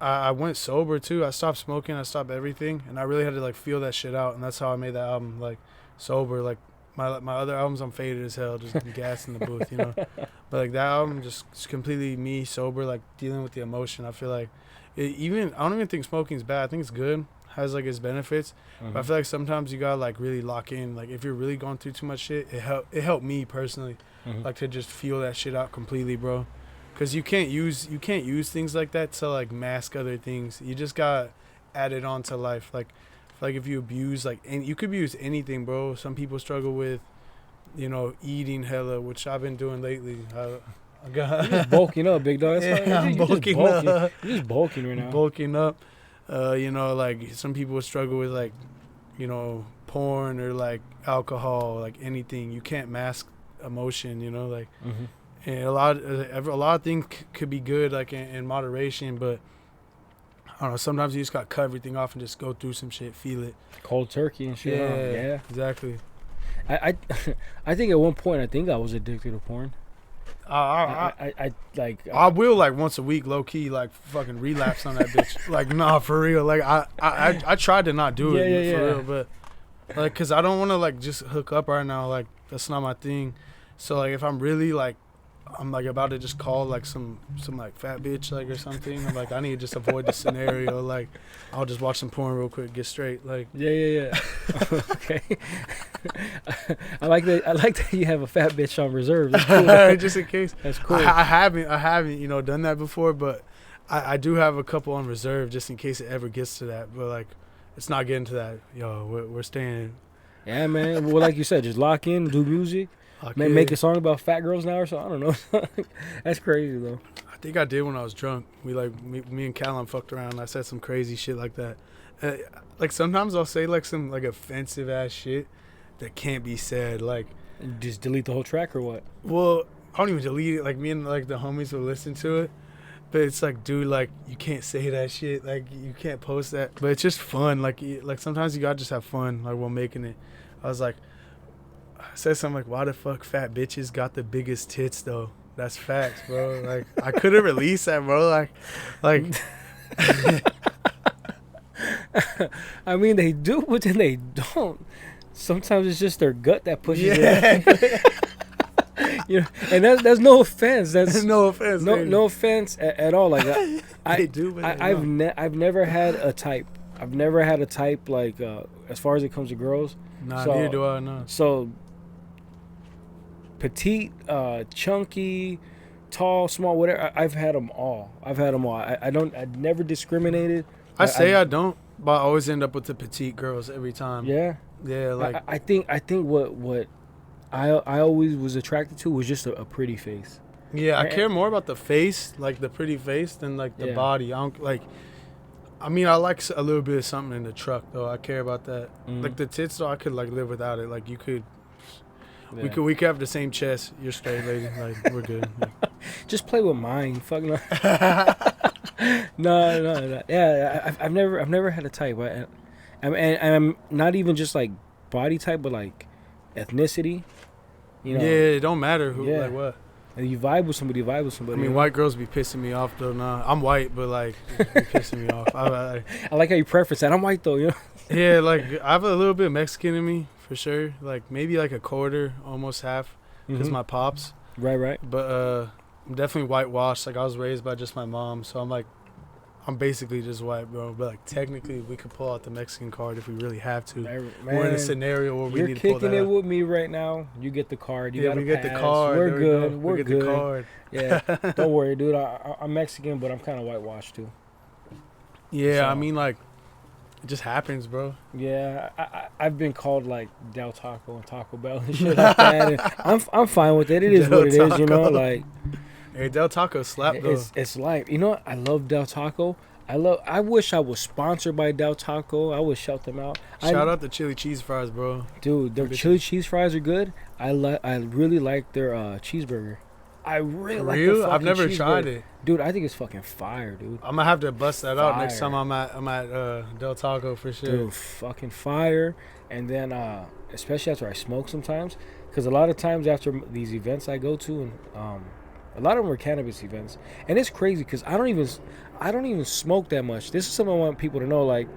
I went sober too. I stopped smoking, I stopped everything, and I really had to like feel that shit out, and that's how I made that album like sober. Like my other albums I'm faded as hell, just gas in the booth, you know. But like that album just completely me sober, like dealing with the emotion. I feel like I don't even think smoking's bad. I think it's good, has like its benefits. Mhm. But I feel like sometimes you gotta like really lock in. Like if you're really going through too much shit, it helped me personally, Mhm. like to just feel that shit out completely, bro. Cause you can't use things like that to like mask other things. You just got add it on to life. Like if you abuse and you could abuse anything, bro. Some people struggle with, you know, eating hella, which I've been doing lately. I got You're just bulking up, big dog. That's Yeah, fine. I'm You're just bulking up. You're just bulking right now. bulking up. You know, like some people struggle with like porn or like alcohol, like anything. You can't mask emotion, like. Mm-hmm. And a lot of things could be good, like in moderation, but I don't know. Sometimes you just gotta cut everything off and just go through some shit, feel it. Cold turkey and shit. Yeah, exactly. I think at one point I was addicted to porn. I will like once a week, low key, like fucking relapse on that bitch. Like nah, for real. Like I tried to not do it for real, but like cause I don't want to like just hook up right now. Like that's not my thing. So like if I'm really like I'm like about to just call like some like fat bitch like or something. I'm like I need to just avoid the scenario. Like I'll just watch some porn real quick, get straight. Like yeah. Okay. I like that you have a fat bitch on reserve. That's cool. Just in case. That's cool. I haven't done that before, but I do have a couple on reserve just in case it ever gets to that. But like it's not getting to that. Yo, we're staying. Yeah, man. Well, like you said, just lock in, do music. Okay. Make a song about fat girls now or something. I don't know. That's crazy though. I think I did when I was drunk. Me and Callum fucked around. I said some crazy shit like that. Like sometimes I'll say like some like offensive ass shit that can't be said. Like just delete the whole track or what? Well, I don't even delete it. Like me and like the homies will listen to it. But it's like, dude, like you can't say that shit. Like you can't post that. But it's just fun. Like sometimes you gotta just have fun. Like while making it, I said something like, why the fuck fat bitches got the biggest tits though? That's facts, bro. Like I could have released that, bro. Like I mean they do, but then they don't. Sometimes it's just their gut that pushes it. And that's no offense. That's no offense. No offense at all. Like I've never had a type. I've never had a type like as far as it comes to girls. Nah, neither do I. No. So petite, chunky, tall, small, whatever. I've had them all. I never discriminated. I don't, but I always end up with the petite girls every time. Yeah. Yeah, like I think what I always was attracted to was just a pretty face. Yeah, I care more about the face, like the pretty face, than like the body. I don't like. I mean, I like a little bit of something in the truck though. I care about that. Like the tits though, I could like live without it. Like you could. Yeah. We could have the same chest. You're straight, lady. Like we're good. Like. Just play with mine. Fuck no. No. Yeah, I've never had a type. And I'm not even just like body type, but like ethnicity. You know. Yeah, it don't matter who like what. And you vibe with somebody. I mean, white girls be pissing me off though. Nah, I'm white, but like, be pissing me off. I like how you preference that. I'm white though. You know. Yeah, like I have a little bit of Mexican in me. For sure, like maybe like a quarter, almost half, because my pops. Right. But I'm definitely whitewashed. Like I was raised by just my mom, so I'm basically just white, bro. But like technically, we could pull out the Mexican card if we really have to. Man, we're in a scenario where we need to pull that out. You're kicking it with me right now. You get the card. You we get the card. We're good. We're good. The card. Yeah, don't worry, dude. I'm Mexican, but I'm kind of whitewashed too. Yeah, so. I mean like. It just happens, bro. Yeah, I've been called like Del Taco and Taco Bell and shit like that. And I'm fine with it. It is what it is, you know. Like, hey, Del Taco slap though. It's like, you know what? I love Del Taco. I wish I was sponsored by Del Taco. I would shout them out. Shout out the chili cheese fries, bro. Dude, their chili cheese fries are good. I really like their cheeseburger. I really like the fucking I've never tried it. Dude, I think it's fucking fire, dude. I'm gonna have to bust that out next time I'm at Del Taco for sure. Dude, fucking fire. And then especially after I smoke sometimes, because a lot of times after these events I go to, and a lot of them are cannabis events, and it's crazy because I don't even smoke that much. This is something I want people to know. Like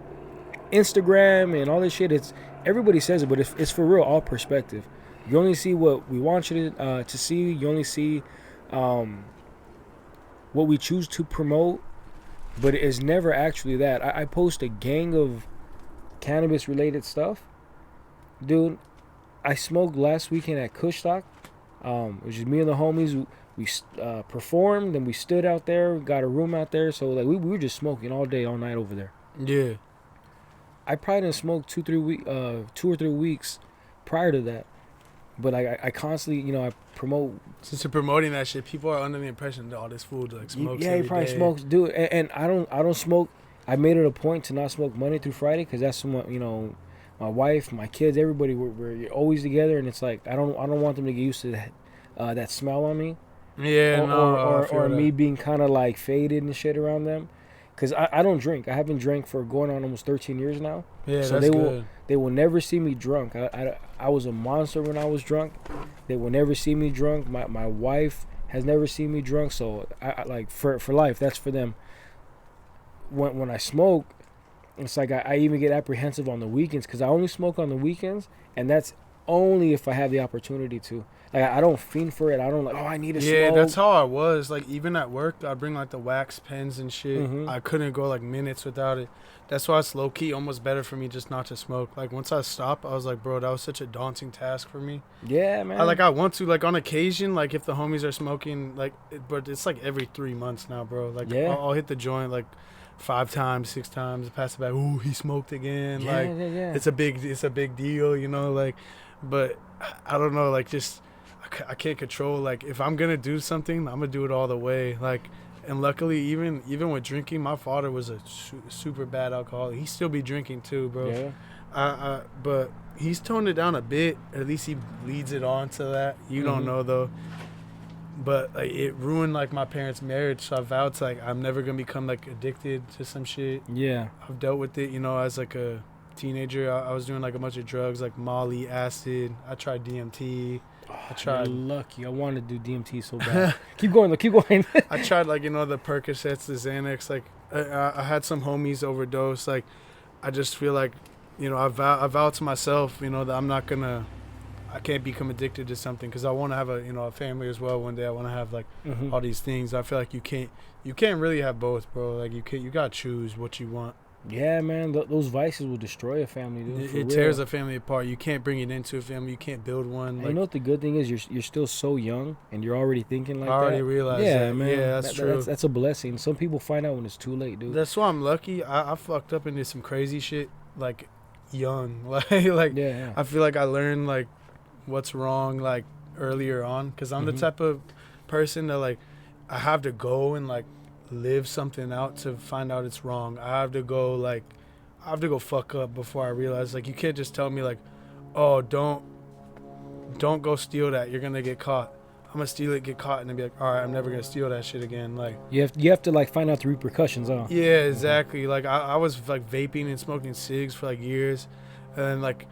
Instagram and all this shit, everybody says it, but it's for real, all perspective. You only see what we want you to see. You only see what we choose to promote, but it's never actually that. I post a gang of cannabis related stuff. Dude, I smoked last weekend at Kushstock. It was just me and the homies. We performed, and we stood out there, got a room out there. So like we were just smoking all day, all night over there. Yeah. I probably didn't smoke 2 or 3 weeks prior to that. But I constantly, you know, I promote. Since you're promoting that shit, people are under the impression that all this food like smokes. Yeah, he probably smokes, dude. And I don't smoke. I made it a point to not smoke Monday through Friday because that's when my wife, my kids, everybody, we're always together, and it's like I don't want them to get used to that smell on me, Yeah, or me being kind of like faded and shit around them, because I don't drink. I haven't drank for going on almost 13 years now. Yeah, so that's good. They will never see me drunk. I was a monster when I was drunk. They will never see me drunk. My wife has never seen me drunk. So I like for life. That's for them. When I smoke, it's like I even get apprehensive on the weekends because I only smoke on the weekends, and that's only if I have the opportunity to. Like I don't fiend for it. I don't like. Oh, I need to smoke. Yeah, that's how I was. Like even at work, I'd bring like the wax pens and shit. Mhm. I couldn't go like minutes without it. That's why it's low key almost better for me just not to smoke. Like once I stopped, I was like, bro, that was such a daunting task for me. Yeah, man. I want to like on occasion, like if the homies are smoking, like, but it's like every 3 months now, bro. Like Yeah. I'll hit the joint like 5 times, 6 times, pass it back. Ooh, he smoked again. Yeah, Like yeah. it's a big deal, you know. Like, but I don't know, like just. I can't control, like if I'm gonna do something, I'm gonna do it all the way. Like, and luckily even with drinking, my father was a super bad alcoholic. He still be drinking too, bro. Yeah. But he's toned it down a bit. At least he leads it on to that. You don't know though. But like it ruined like my parents' marriage, so I vowed to like I'm never gonna become like addicted to some shit. Yeah. I've dealt with it, you know, as like a teenager. I was doing like a bunch of drugs like Molly, acid. I tried DMT. I tried. You're lucky. I wanted to do DMT so bad. Keep going though. Keep going. I tried like, you know, the Percocets, the Xanax. Like I had some homies overdose. Like I just feel like, you know, I vowed to myself, you know, that I can't become addicted to something because I want to have a family as well one day. I want to have like all these things. I feel like you can't really have both, bro. Like you gotta choose what you want. Yeah, man. Those vices will destroy a family, dude. It tears a family apart. You can't bring it into a family. You can't build one. Like, you know what the good thing is? You're still so young and you're already thinking like that. I already realized yeah, that. Man. Yeah, that's true. That's a blessing. Some people find out when it's too late, dude. That's why I'm lucky. I fucked up into some crazy shit like young. like yeah. I feel like I learned like what's wrong like earlier on because I'm the type of person that like I have to go and like live something out to find out it's wrong. I have to go fuck up before I realize. Like you can't just tell me like, oh, don't go steal that. You're gonna get caught. I'm gonna steal it, get caught, and then be like, all right, I'm never gonna steal that shit again. Like you have to like find out the repercussions, huh? Yeah, exactly. Like I was like vaping and smoking cigs for like years, and like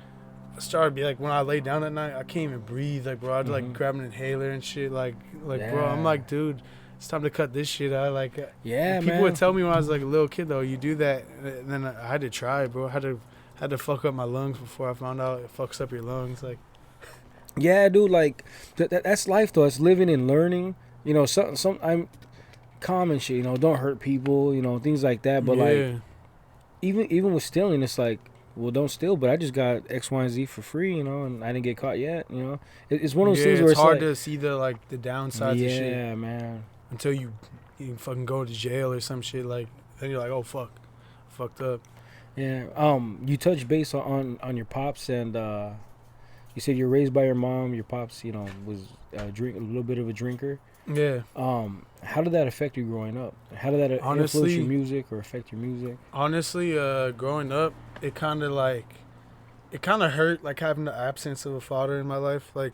I started to be like when I lay down at night, I can't even breathe. Like bro, I'd like grab an inhaler and shit. Like bro, I'm like, dude, it's time to cut this shit out. Like yeah, people man. would tell me when I was like a little kid though, you do that, and then I had to try it, bro. I had to fuck up my lungs before I found out it fucks up your lungs. Like yeah, dude. Like that's life though. It's living and learning. You know, some I'm common shit. You know, don't hurt people. You know, things like that. But like even with stealing, it's like, well, don't steal, but I just got X, Y, and Z for free, you know, and I didn't get caught yet, you know. It's one of those things where it's hard like, to see the downsides of shit. Yeah, man. Until you fucking go to jail or some shit, like then you're like, oh fuck, fucked up. Yeah. You touched base on your pops, and you said you're raised by your mom. Your pops, you know, was a little bit of a drinker. Yeah. How did that affect you growing up? How did that influence your music or affect your music? Honestly, growing up, it kind of hurt, like having the absence of a father in my life. Like,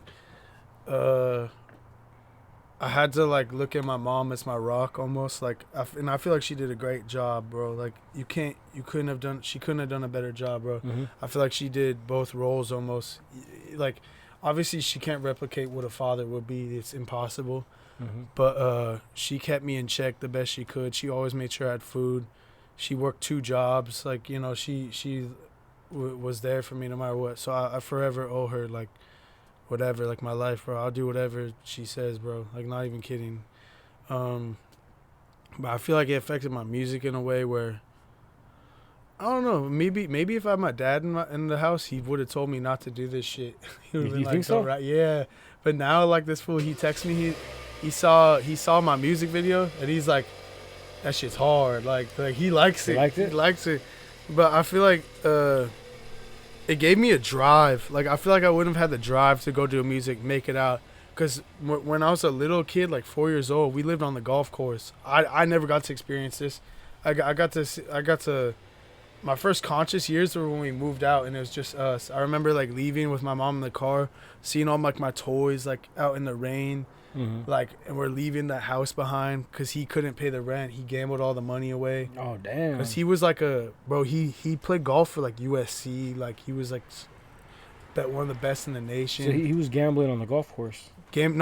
I had to like look at my mom as my rock almost. Like, and I feel like she did a great job, bro. Like, she couldn't have done a better job, bro. I feel like she did both roles almost. Like, obviously she can't replicate what a father would be. It's impossible. But she kept me in check the best she could. She always made sure I had food. She worked 2 jobs. Like, you know, she was there for me no matter what. So I forever owe her, like, whatever, like my life, bro. I'll do whatever she says, bro. Like, not even kidding. But I feel like it affected my music in a way where, I don't know. Maybe if I had my dad in the house, he would have told me not to do this shit. He would have been like, think so? Right, yeah. But now, like, this fool, he texts me. He saw my music video, and he's like, that shit's hard. Like he likes it. He likes it. But I feel like it gave me a drive. Like, I feel like I wouldn't have had the drive to go do music, make it out. Because when I was a little kid, like 4 years old, we lived on the golf course. I never got to experience this. I got to my first conscious years were when we moved out and it was just us. I remember like leaving with my mom in the car, seeing all like my toys like out in the rain, like, and we're leaving the house behind because he couldn't pay the rent. He gambled all the money away. Oh damn! Because he was like he played golf for like USC. Like he was like one of the best in the nation. So he was gambling on the golf course. Gambling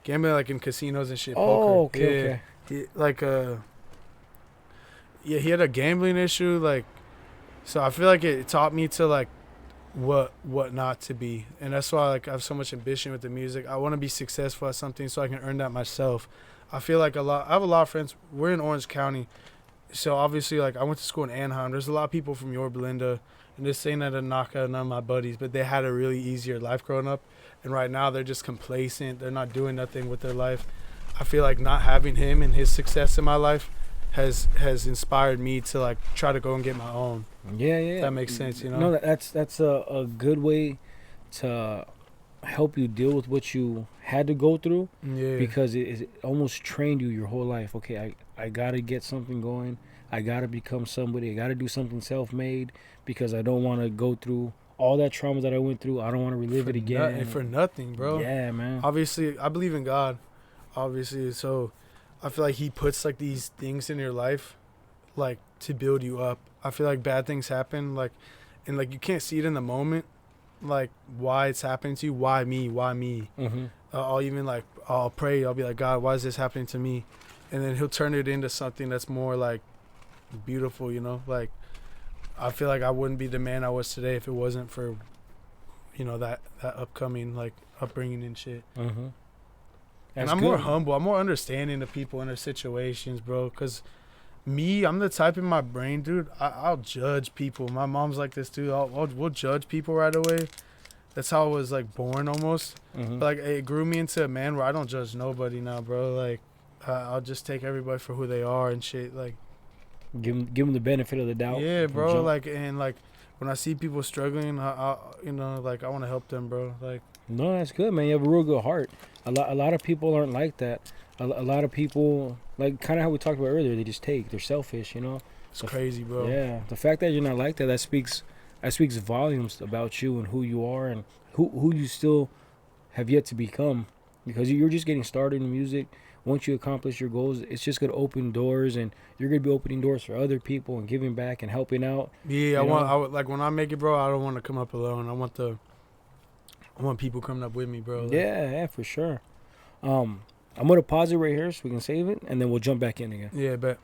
like in casinos and shit. Oh, poker. okay. He, like he had a gambling issue. Like, so I feel like it taught me to like what not to be, and that's why like I have so much ambition with the music. I want to be successful at something so I can earn that myself. I feel like I have a lot of friends. We're in Orange County, so obviously like I went to school in Anaheim. There's a lot of people from Yorba Linda, and this ain't that to knock out none of my buddies, but they had a really easier life growing up, and right now they're just complacent. They're not doing nothing with their life. I feel like not having him and his success in my life has inspired me to like try to go and get my own. Yeah. If that makes sense, you know. No, that's a good way to help you deal with what you had to go through. Yeah. Because it almost trained you your whole life. Okay, I gotta get something going. I gotta become somebody. I gotta do something self-made because I don't want to go through all that trauma that I went through. I don't want to relive it again. For nothing, bro. Yeah, man. Obviously, I believe in God. Obviously, so I feel like he puts like these things in your life like to build you up. I feel like bad things happen like, and like you can't see it in the moment, like why it's happening to you. Why me? I'll pray. I'll be like, God, why is this happening to me? And then he'll turn it into something that's more like beautiful, you know. Like I feel like I wouldn't be the man I was today if it wasn't for, you know, that upcoming like upbringing and shit. And I'm more humble. I'm more understanding of people and their situations, bro. Because I'm the type in my brain, dude, I'll judge people. My mom's like this, too. We'll judge people right away. That's how I was, like, born almost. But, like, it grew me into a man where I don't judge nobody now, bro. Like, I'll just take everybody for who they are and shit. Like, give them the benefit of the doubt. Yeah, bro. Like, and, like, when I see people struggling, I you know, like, I want to help them, bro. Like, no, that's good, man. You have a real good heart. A lot of people aren't like that. A lot of people, like kind of how we talked about earlier, they just take. They're selfish, you know. It's crazy, bro. Yeah, the fact that you're not like that, that speaks volumes about you and who you are and who you still have yet to become. Because you're just getting started in music. Once you accomplish your goals, it's just gonna open doors, and you're gonna be opening doors for other people and giving back and helping out. Yeah, I would like when I make it, bro. I don't want to come up alone. I want people coming up with me, bro. Like, yeah, for sure. I'm gonna pause it right here so we can save it, and then we'll jump back in again. Yeah, bet.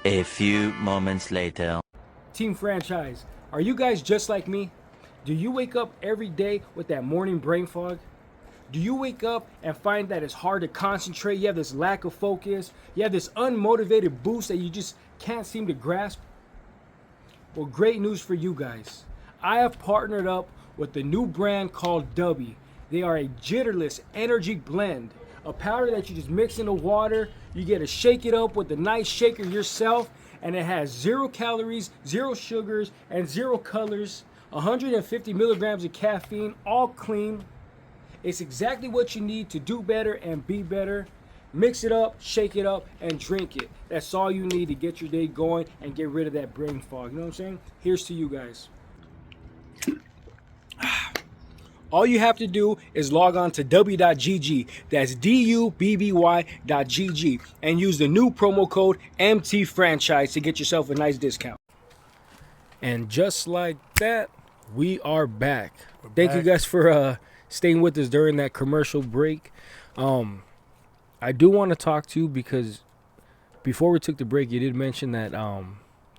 A few moments later. Team Franchise, are you guys just like me? Do you wake up every day with that morning brain fog? Do you wake up and find that it's hard to concentrate? You have this lack of focus. You have this unmotivated boost that you just can't seem to grasp? Well, great news for you guys. I have partnered up with the new brand called Dubby. They are a jitterless energy blend, a powder that you just mix in the water. You get to shake it up with a nice shaker yourself, and it has 0 calories, 0 sugars, and 0 colors, 150 milligrams of caffeine, all clean. It's exactly what you need to do better and be better. Mix it up, shake it up, and drink it. That's all you need to get your day going and get rid of that brain fog. You know what I'm saying? Here's to you guys. All you have to do is log on to w.gg, that's DUBBY.gg, and use the new promo code MTFranchise to get yourself a nice discount. And just like that, we are back. Thank you guys for staying with us during that commercial break. I do want to talk to you because before we took the break, you did mention that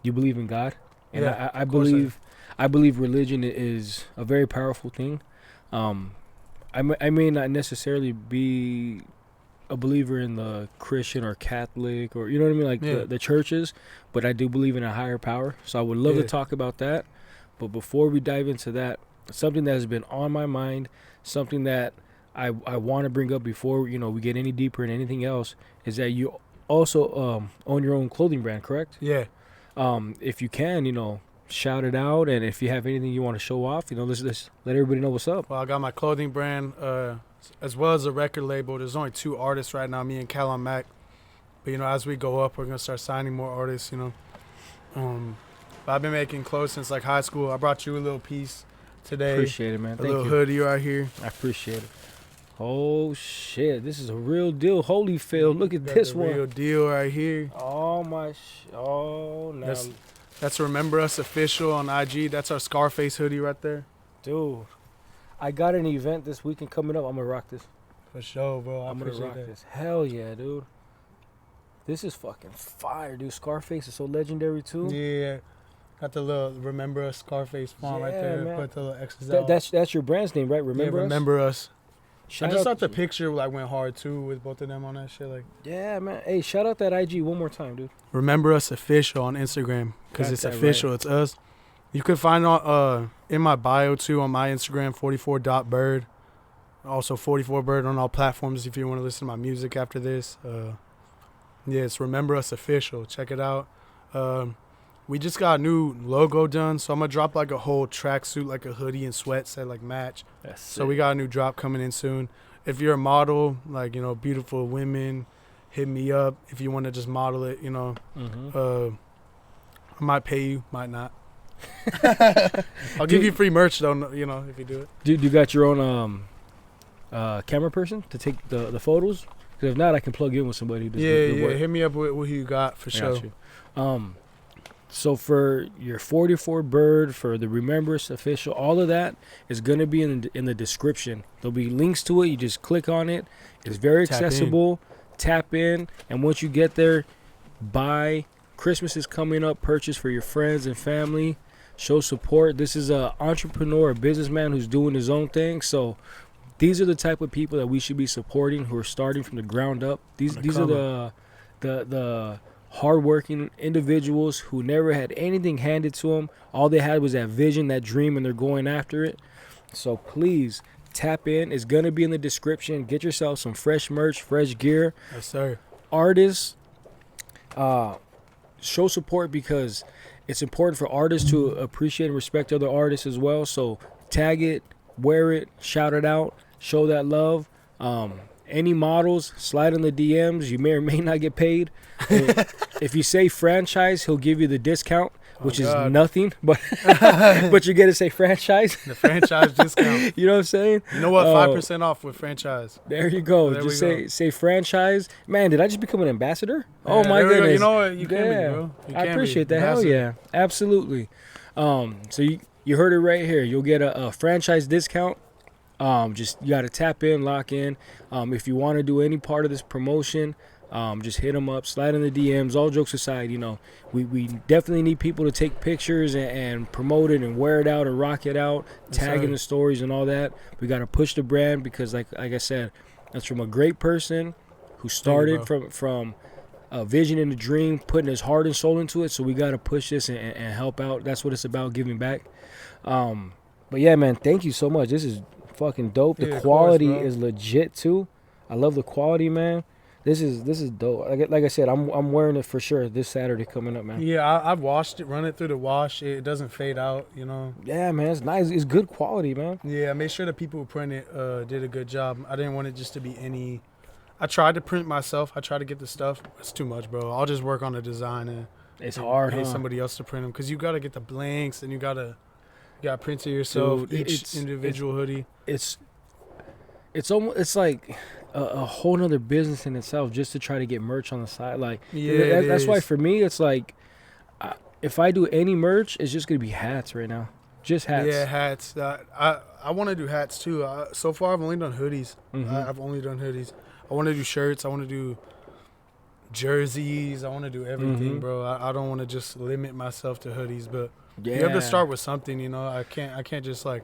you believe in God. And yeah, I believe religion is a very powerful thing. I may not necessarily be a believer in the Christian or Catholic or, you know what I mean, like the churches, but I do believe in a higher power. So I would love to talk about that. But before we dive into that, something that has been on my mind, something that I want to bring up before, you know, we get any deeper in anything else, is that you also own your own clothing brand, correct? Yeah. If you can, you know, shout it out, and if you have anything you want to show off, you know, let's let everybody know what's up. Well, I got my clothing brand as well as a record label. There's only 2 artists right now, me and Callum Mack. But, you know, as we go up, we're going to start signing more artists, you know. But I've been making clothes since like high school. I brought you a little piece today. Appreciate it, man. A Thank little you. hoodie right here. I appreciate it. Oh shit, this is a real deal. Holyfield, look at Got this the one. real deal right here. Oh my now That's Remember Us Official on IG. That's our Scarface hoodie right there. dude. I got an event this weekend coming up. I'm gonna rock this. For sure, bro. I'm gonna appreciate rock that. this. Hell yeah, dude. This is fucking fire, dude. Scarface is so legendary too. Yeah. Got the little Remember Us Scarface font right Yeah, there. man. Put the little X's out. That's your brand's name, right? Remember Us? Remember Us. Shout I just out- thought the picture like went hard too with both of them on that shit. Like Yeah, man. Hey, shout out that IG one more time, dude. Remember Us Official on Instagram because Got it's that official. right. It's us. You can find in my bio too on my Instagram 44.bird. Also 44bird on all platforms if you want to listen to my music after this. Yeah, it's Remember Us Official. Check it out. We just got a new logo done, so I'm gonna drop like a whole tracksuit, like a hoodie and sweats that like match. So we got a new drop coming in soon. If you're a model, like, you know, beautiful women, hit me up. If you want to just model it, you know, I might pay you, might not. I'll give you free merch though, you know, if you do it. Dude, you got your own camera person to take the photos? Because if not, I can plug you in with somebody who does the work. Hit me up with what you got for I sure. got you. So for your 44 bird, for the Remember Us Official, all of that is going to be in the description. There'll be links to it. You just click on it. It's very accessible. Tap in. And once you get there, buy. Christmas is coming up. Purchase for your friends and family. Show support. This is a entrepreneur, a businessman who's doing his own thing. So these are the type of people that we should be supporting, who are starting from the ground up. These are the hardworking individuals who never had anything handed to them. All they had was that vision, that dream, and they're going after it. So please tap in. It's going to be in the description. Get yourself some fresh merch, fresh gear. Yes, sir. Artists, show support, because it's important for artists to appreciate and respect other artists as well. So tag it, wear it, shout it out, show that love. Any models, slide in the DMs. You may or may not get paid. If you say franchise, he'll give you the discount, which is nothing, but but you get to say franchise. The franchise discount. You know what I'm saying? You know what? 5% off with franchise. There you go. There Just we say franchise. Man, did I just become an ambassador? Oh Yeah, my there we go. goodness. You know what? You can be, bro. You I can appreciate be. that. Hell Ambassador. yeah. Absolutely. So you heard it right here. You'll get a franchise discount. Just you got to tap in, lock in. If you want to do any part of this promotion, just hit them up, slide in the DMs. All jokes aside, you know, we definitely need people to take pictures and promote it and wear it out and rock it out, tag in the stories and all that. We got to push the brand, because like I said, that's from a great person who started from a vision and a dream, putting his heart and soul into it. So we got to push this and help out. That's what it's about, giving back. But yeah, man, thank you so much. This is fucking dope. The quality is legit too. I love the quality, man. This is dope. Like I said, I'm wearing it for sure this Saturday coming up, man. Yeah, I've washed it, run it through the wash. It doesn't fade out, you know. Yeah, man, it's nice. It's good quality, man. Yeah, I made sure the people who printed did a good job. I didn't want it just to be any. I tried to print myself. I tried to get the stuff. It's too much, bro. I'll just work on the design and It's hard, pay huh? somebody else to print them, because you got to get the blanks and you got to print it yourself. Dude, each individual hoodie. It's almost, it's like a whole nother business in itself, just to try to get merch on the side. Like, Yeah, that's why for me it's like, if I do any merch, it's just gonna be hats right now, just hats. Yeah, hats. I want to do hats too. So far, I've only done hoodies. I've only done hoodies. I want to do shirts. I want to do jerseys. I want to do everything, bro. I don't want to just limit myself to hoodies, but you have to start with something, you know. I can't just like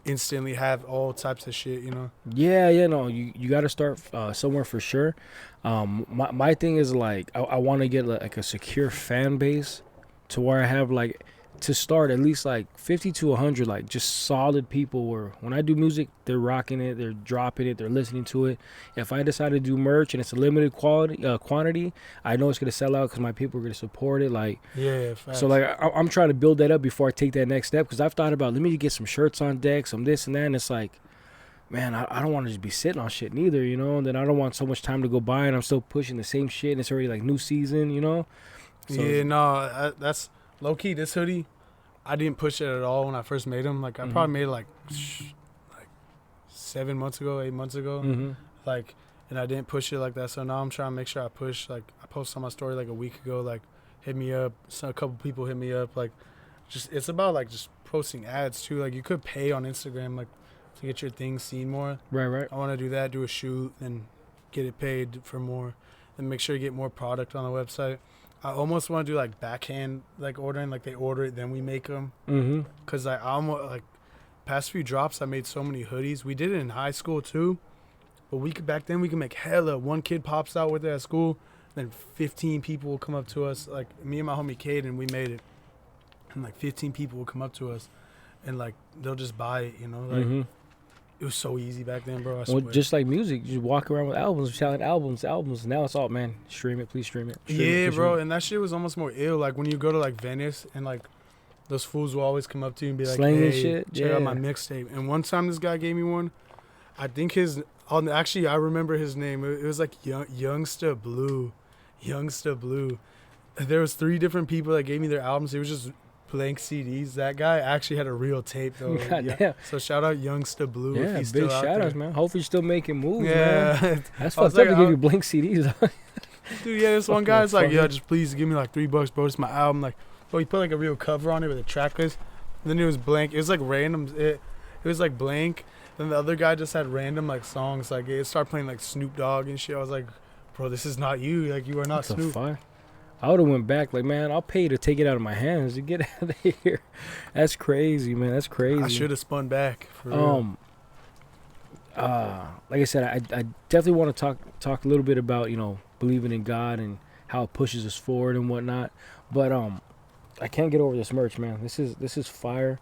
instantly have all types of shit, you know. Yeah, no, you got to start somewhere for sure. My thing is like I want to get like a secure fan base, to where I have like, to start at least like 50 to 100 like just solid people, where when I do music, they're rocking it, they're dropping it, they're listening to it. If I decide to do merch and it's a limited quantity, I know it's gonna sell out because my people are gonna support it. Like, Yeah, facts. so like I'm trying to build that up before I take that next step, because I've thought about, let me get some shirts on deck, some this and that, and it's like, man, I don't want to just be sitting on shit neither, you know. And then I don't want so much time to go by and I'm still pushing the same shit and it's already like new season, you know. So, yeah, no, that's low key, this hoodie, I didn't push it at all when I first made them. Like I probably made it like 7 months ago, 8 months ago. Like, and I didn't push it like that. So now I'm trying to make sure I push. Like I posted on my story like a week ago. Like, hit me up. So a couple people hit me up. Like, just it's about like just posting ads too. Like you could pay on Instagram like to get your things seen more. Right. I want to do that. Do a shoot and get it paid for more, and make sure you get more product on the website. I almost want to do like backhand like ordering, like they order it then we make them. Cause I almost like past few drops I made so many hoodies. We did it in high school too, but back then we could make hella. One kid pops out with it at school, then 15 people will come up to us. Like me and my homie Cade, and we made it, and like 15 people will come up to us, and like they'll just buy it. You know, like it was so easy back then, bro. I swear. Well, just like music, you walk around with albums, selling albums. Now it's all, man, stream it, please stream it. Bro, and that shit was almost more ill. Like when you go to like Venice and like those fools will always come up to you and be like, slanging hey, shit. check out my mixtape. And one time this guy gave me one. I think actually I remember his name. It was like Youngsta Blue. There was 3 different people that gave me their albums. It was just blank CDs. That guy actually had a real tape though. Damn. So shout out Youngsta Blue. Yeah, if he's big still out shout there. outs, man. Hopefully you're still making moves, Yeah. man. That's fucked up to give you blank CDs. Dude, yeah, this one guy's like, yeah, just please give me like $3, bro. It's my album. Like, oh, he put like a real cover on it with a track list. And then it was blank. It was like random. It was like blank. Then the other guy just had random like songs. Like it started playing like Snoop Dogg and shit. I was like, bro, this is not you. Like you are not Snoop. I would have went back like, man, I'll pay you to take it out of my hands to get out of here. That's crazy, man. That's crazy. I should have spun back. For real. Like I said, I definitely want to talk a little bit about, you know, believing in God and how it pushes us forward and whatnot. But I can't get over this merch, man. This is fire.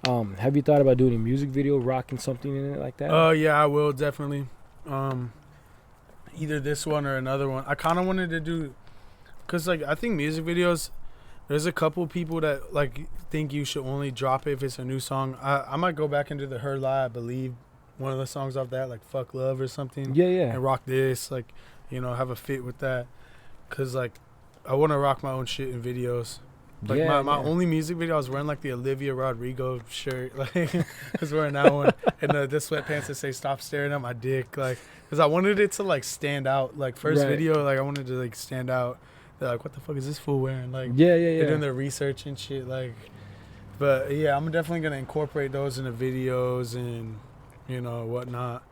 Have you thought about doing a music video, rocking something in it like that? Yeah, I will definitely. Either this one or another one. I kind of wanted to do, cause like I think music videos, there's a couple people that like think you should only drop it if it's a new song. I might go back into the Her Lie, I Believe, one of the songs off that, like Fuck Love or something. Yeah. And rock this, like, you know, have a fit with that, cause like I want to rock my own shit in videos. Like my only music video, I was wearing like the Olivia Rodrigo shirt, like I was wearing that one, and the sweatpants that say "Stop staring at my dick," like, cause I wanted it to like stand out. Like first video, like I wanted to like stand out. They're like, "What the fuck is this fool wearing?" Like, they're doing their research and shit. Like, but yeah, I'm definitely gonna incorporate those in the videos and, you know, whatnot,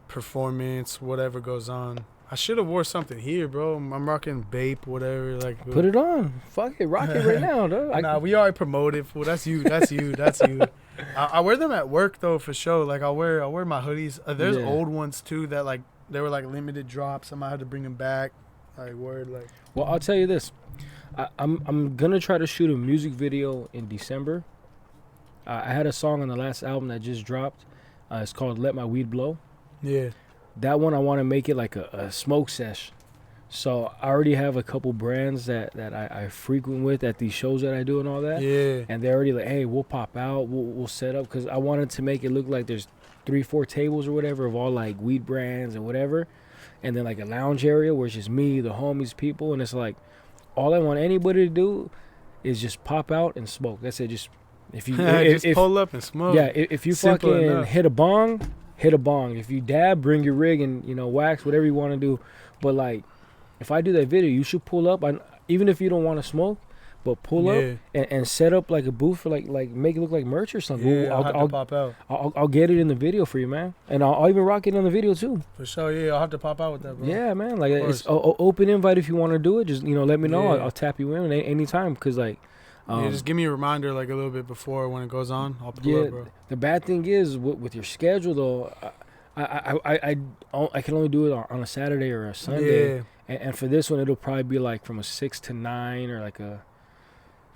performance, whatever goes on. I should have wore something here, bro. I'm rocking Bape, whatever. Like, put it on. Fuck it, rock it right now, dog. Nah, we already promoted. Fool. That's you. That's you. I wear them at work though, for sure. Like I'll wear my hoodies. There's old ones too that like they were like limited drops. I might have to bring them back. Like word, like. Well, I'll tell you this. I'm gonna try to shoot a music video in December. I had a song on the last album that just dropped. It's called "Let My Weed Blow." Yeah. That one I want to make it like a smoke sesh. So I already have a couple brands that I frequent with at these shows that I do and all that. Yeah. And they're already like, hey, we'll pop out, we'll set up, because I wanted to make it look like there's 3-4 tables or whatever of all like weed brands and whatever, and then like a lounge area where it's just me, the homies, people, and it's like all I want anybody to do is just pop out and smoke. That's it. Just if you just pull up and smoke. Yeah, if you Simple fucking enough. hit a bong. If you dab, bring your rig and, you know, wax, whatever you want to do. But like, if I do that video, you should pull up. Even if you don't want to smoke, but pull up and set up like a booth for like make it look like merch or something. Yeah, I'll have to pop out. I'll get it in the video for you, man, and I'll even rock it on the video too. For sure, yeah, I'll have to pop out with that, bro. Yeah, man, like it's open invite if you want to do it. Just, you know, let me know. Yeah. I'll tap you in anytime, because like. Just give me a reminder like a little bit before when it goes on. I'll pull up, bro. The bad thing is with your schedule though. I can only do it on a Saturday or a Sunday, and for this one it'll probably be like from a 6 to 9 or like a,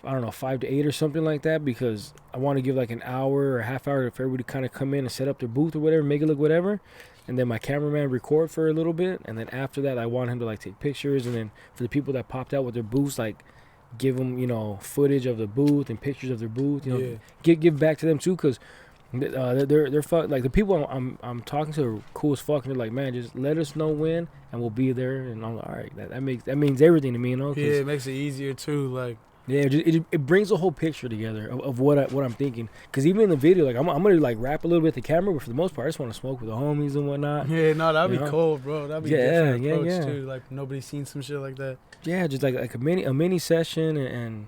I don't know, 5 to 8 or something like that, because I want to give like an hour or a half hour for everybody to kind of come in and set up their booth or whatever, make it look whatever, and then my cameraman record for a little bit, and then after that I want him to like take pictures, and then for the people that popped out with their booths, like give them, you know, footage of the booth and pictures of their booth, you know, give back to them too, because they're fuck, like the people I'm talking to are cool as fuck, and they're like, man, just let us know when and we'll be there, and I'm like, all right, that means everything to me, you know. Yeah, it makes it easier too. Like Yeah, it brings a whole picture together of what I'm thinking. Because even in the video, like I'm gonna like rap a little bit at the camera, but for the most part, I just want to smoke with the homies and whatnot. Yeah, no, that'd You be know? cool, bro. That'd be a different approach too. Like nobody's seen some shit like that. Yeah, just like a mini session, and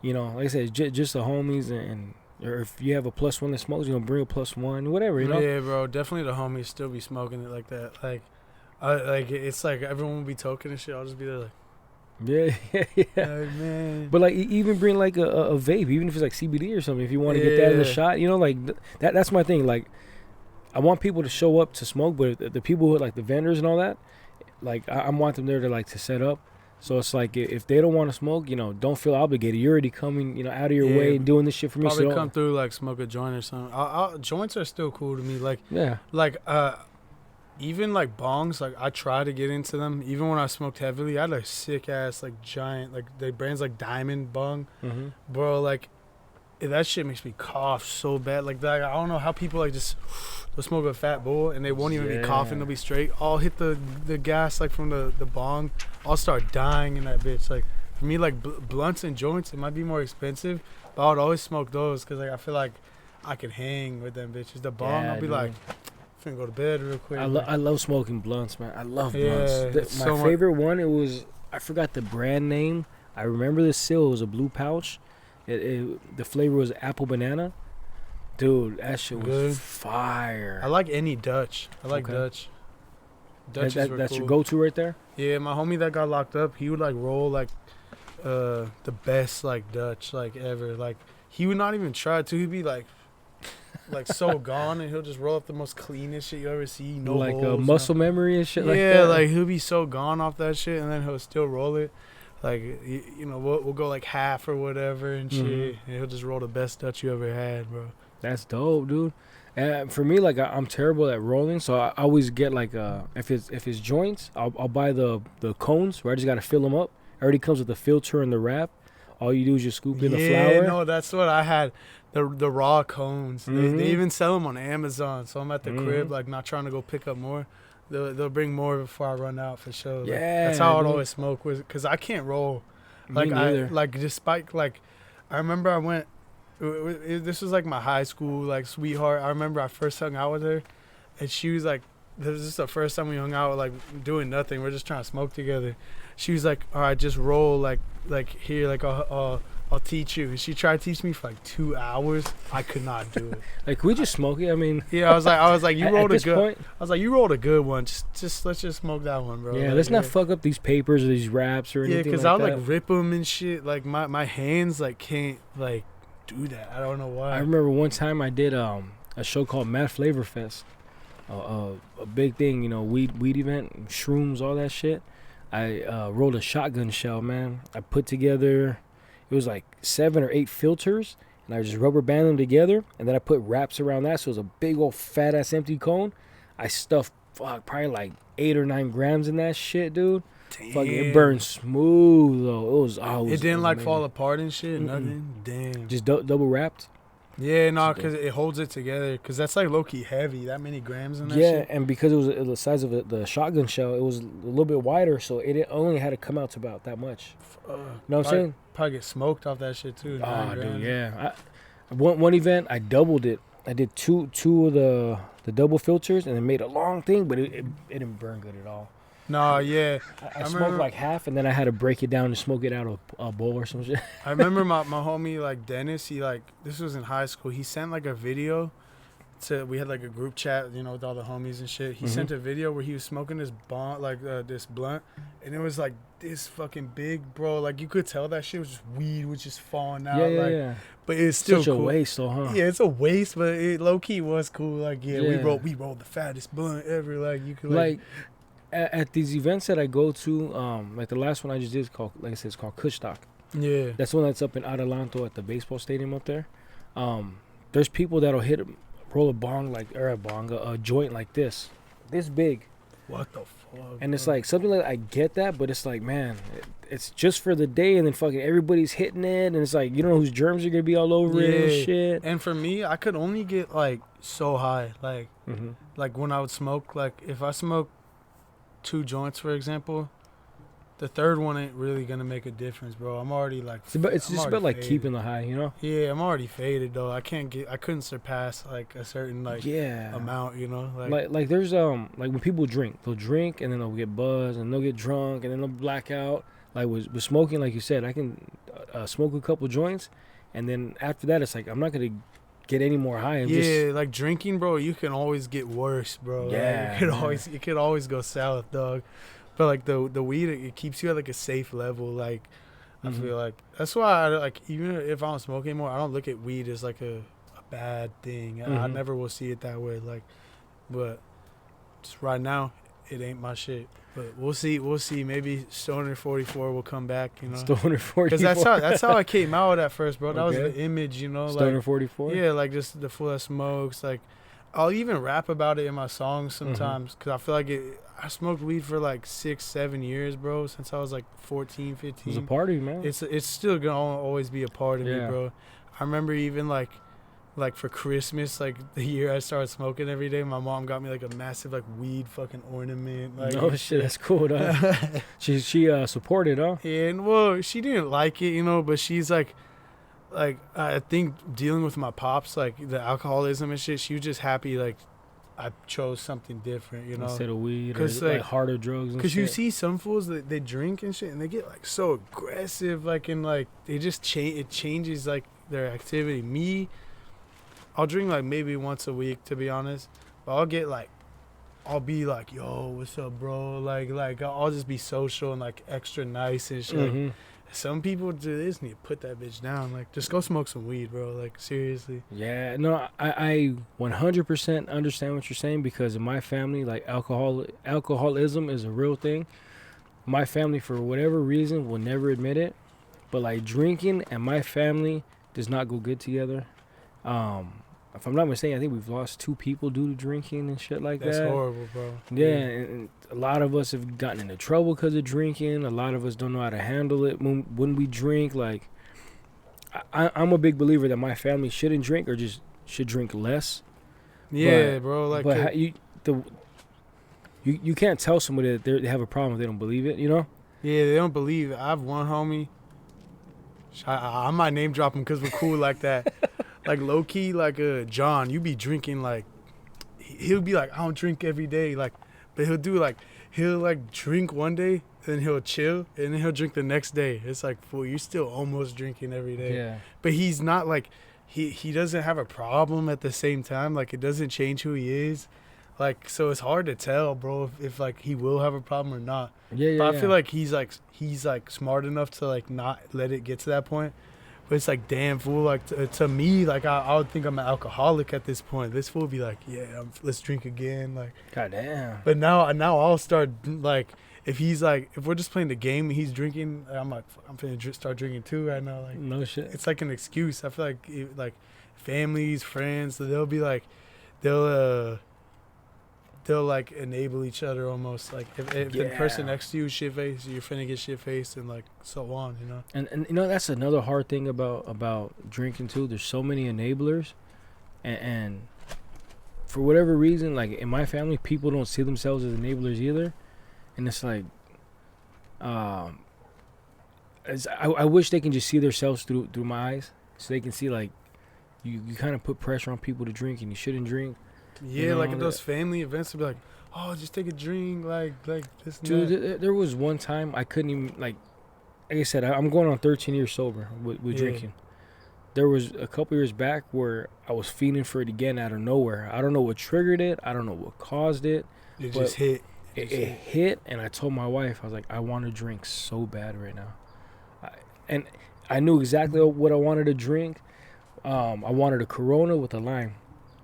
you know, like I said, just the homies, and or if you have a plus one that smokes, you know, bring a plus one, whatever, you know. Yeah, bro. Definitely the homies still be smoking it like that. Like it's like everyone will be toking and shit. I'll just be there like. Yeah. Like, man. But like even bring like a vape, even if it's like CBD or something, if you want to get that in the shot, you know, like that's my thing. Like I want people to show up to smoke, but the people who like the vendors and all that, like I want them there to like to set up. So it's like if they don't want to smoke, you know, don't feel obligated. You're already coming, you know, out of your way and doing this shit for me. Probably so come through like smoke a joint or something. Joints are still cool to me. Like even like bongs, like I try to get into them. Even when I smoked heavily, I had a sick ass like giant, like the brands like Diamond bong, bro. Like that shit makes me cough so bad. Like I don't know how people like just they'll smoke a fat bowl and they won't even be coughing. They'll be straight. I'll hit the gas like from the bong. I'll start dying in that bitch. Like for me, like blunts and joints, it might be more expensive, but I would always smoke those because like I feel like I can hang with them bitches. The bong, I'll be like. Finna go to bed real quick. I love smoking blunts, man. I love blunts. My so favorite one, it was, I forgot the brand name. I remember the seal. It was a blue pouch. The flavor was apple banana. Dude, that shit was fire. I like any Dutch. I like Dutch. That's cool. Your go-to right there? Yeah, my homie that got locked up, he would like roll like the best like Dutch like ever. Like he would not even try to. He'd be like so gone, and he'll just roll up the most cleanest shit you ever see. No like holes, muscle memory and shit like that. Yeah, like he'll be so gone off that shit, and then he'll still roll it. Like you know, we'll go like half or whatever and shit, and he'll just roll the best Dutch you ever had, bro. That's dope, dude. And for me, like I'm terrible at rolling, so I always get like if it's joints, I'll buy the cones where I just gotta fill them up. It already comes with the filter and the wrap. All you do is just scoop in the flour. Yeah, no, that's what I had. The raw cones. They even sell them on Amazon. So I'm at the crib, like not trying to go pick up more. They'll bring more before I run out for sure. Like, that's how I'd always smoke with, because I can't roll. Like despite like, I remember I went. This was like my high school like sweetheart. I remember I first hung out with her, and she was like, "This is the first time we hung out, like doing nothing. We're just trying to smoke together." She was like, "All right, just roll like here, like I'll teach you." And she tried to teach me for like 2 hours. I could not do it. Like, we just smoke it. I mean, yeah, I was like, you rolled a good. Point, I was like, you rolled a good one. Just let's just smoke that one, bro. Yeah, like, let's not fuck up these papers or these wraps or anything. Yeah, because like I'll that. like rip them and shit. Like my hands like can't like do that. I don't know why. I remember one time I did a show called Mad Flavor Fest, a big thing, you know, weed event, shrooms, all that shit. I rolled a shotgun shell, man. I put together, it was like 7 or 8 filters, and I just rubber band them together, and then I put wraps around that, so it was a big old fat ass empty cone. I stuffed probably like 8 or 9 grams in that shit, dude. Damn. Fucking, it burned smooth though. It didn't like fall apart and shit. Nothing. Damn. Just double wrapped. Yeah, no, because it holds it together. Because that's like low key heavy. That many grams in that Yeah, shit. and because it was the size of the shotgun shell, it was a little bit wider, so it only had to come out to about that much. You know what I'm saying? Probably get smoked off that shit too. Oh, dude, yeah. One event, I doubled it. I did two of the double filters, and it made a long thing, but it didn't burn good at all. No, yeah. I smoked like half, and then I had to break it down and smoke it out of a bowl or some shit. I remember my homie, like, Dennis, he, like, this was in high school. He sent, like, a video we had, like, a group chat, you know, with all the homies and shit. He sent a video where he was smoking this this blunt, and it was, like, this fucking big, bro. Like, you could tell that shit was just weed was just falling out. Yeah. But it's still such cool. a waste, though, huh? Yeah, it's a waste, but it low-key was cool. Like, we rolled the fattest blunt ever. Like, you could, like at these events that I go to, like the last one I just did is called, like I said, it's called Kushstock. Yeah. That's the one that's up in Adelanto at the baseball stadium up there. There's people that'll roll a joint like this big. What the fuck? And it's like something like, I get that, but it's like, man, it's just for the day, and then fucking everybody's hitting it, and it's like, you don't know whose germs are gonna be all over it and shit. And for me, I could only get like so high, like like when I would smoke, like if I smoke 2 joints, for example, the third one ain't really gonna make a difference, bro. I'm already like. It's just about like faded. keeping the high, you know. Yeah, I'm already faded though. I couldn't surpass like a certain like amount, you know. Like there's like when people drink, they'll drink and then they'll get buzzed and they'll get drunk and then they'll black out. Like with smoking, like you said, I can smoke a couple joints, and then after that, it's like I'm not gonna get any more high. Like drinking, bro. You can always get worse, bro. Yeah, like, it could always go south, dog. But like the weed, it keeps you at like a safe level. Like I feel like that's why I like even if I don't smoke anymore, I don't look at weed as like a bad thing. I never will see it that way. Like, but just right now, it ain't my shit. But we'll see. Maybe Stoner 44 will come back, you know. Stoner 44. Because that's how I came out at first, bro. That was the image, you know. Stoner like, 44? Yeah, like just the full of smokes. Like, I'll even rap about it in my songs sometimes. Because I feel like I smoked weed for like 6-7 years, bro. Since I was like 14, 15. It's a party, man. It's still going to always be a part of me, bro. I remember even like for Christmas, like the year I started smoking every day, my mom got me like a massive like weed fucking ornament. Like, oh shit, that's cool, though. she supported, huh? Yeah, and well, she didn't like it, you know, but she's like I think dealing with my pops, like the alcoholism and shit, she was just happy like I chose something different, you know, instead of weed or like harder drugs. Because you see some fools that they drink and shit, and they get like so aggressive, like and like they just it changes like their activity. Me, I'll drink like maybe once a week, to be honest. But I'll be like, yo, what's up, bro? Like I'll just be social and like extra nice and shit. Like, some people do this need to put that bitch down. Like, just go smoke some weed, bro. Like, seriously. Yeah, no, I 100% understand what you're saying, because in my family, like alcoholism is a real thing. My family, for whatever reason, will never admit it. But like drinking and my family does not go good together. If I'm not mistaken, I think we've lost 2 people due to drinking and shit like that. That's horrible, bro. Yeah, and a lot of us have gotten into trouble because of drinking. A lot of us don't know how to handle it when we drink. Like, I'm a big believer that my family shouldn't drink, or just should drink less. Yeah, bro. Like, but you can't tell somebody that they have a problem if they don't believe it, you know? Yeah, they don't believe it. I have one homie. I might name drop him because we're cool like that. Like, low-key, like, John, you be drinking, like, he'll be like, I don't drink every day, like, but he'll drink one day, then he'll chill, and then he'll drink the next day. It's like, fool, you're still almost drinking every day. Yeah. But he's not, like, he doesn't have a problem at the same time. Like, it doesn't change who he is. Like, so it's hard to tell, bro, if like, he will have a problem or not. Yeah, But I feel like he's smart enough to, like, not let it get to that point. But it's like, damn, fool, like, to me, like, I would think I'm an alcoholic at this point. This fool would be like, yeah, let's drink again. Like, goddamn. But now I'll start, like, if we're just playing the game and he's drinking, I'm like, I'm finna start drinking too right now. Like, no shit. It's like an excuse. I feel like, families, friends, they'll be like, they'll like enable each other almost. Like if the person next to you is shit faced, you're finna get shit faced, and like so on, you know. And you know, that's another hard thing about drinking too. There's so many enablers, and for whatever reason, like in my family, people don't see themselves as enablers either, and it's like, I wish they can just see themselves through my eyes, so they can see like you kind of put pressure on people to drink, and you shouldn't drink. Yeah, you know, like at those family events, they'll be like, oh, just take a drink, like this and dude, that. there was one time I couldn't even, like I said, I'm going on 13 years sober with drinking. There was a couple years back where I was feeling for it again out of nowhere. I don't know what triggered it. I don't know what caused it. It just hit. It hit, and I told my wife, I was like, I want to drink so bad right now. And I knew exactly what I wanted to drink. I wanted a Corona with a lime.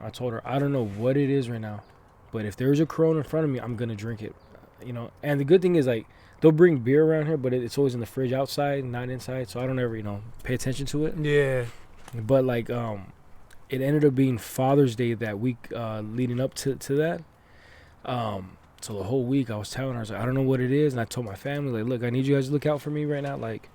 I told her, I don't know what it is right now, but if there's a Corona in front of me, I'm going to drink it, you know. And the good thing is, like, they'll bring beer around here, but it's always in the fridge outside, not inside, so I don't ever, you know, pay attention to it. Yeah. But, like, it ended up being Father's Day that week leading up to that. So the whole week I was telling her, I was like, I don't know what it is, and I told my family, like, look, I need you guys to look out for me right now, like,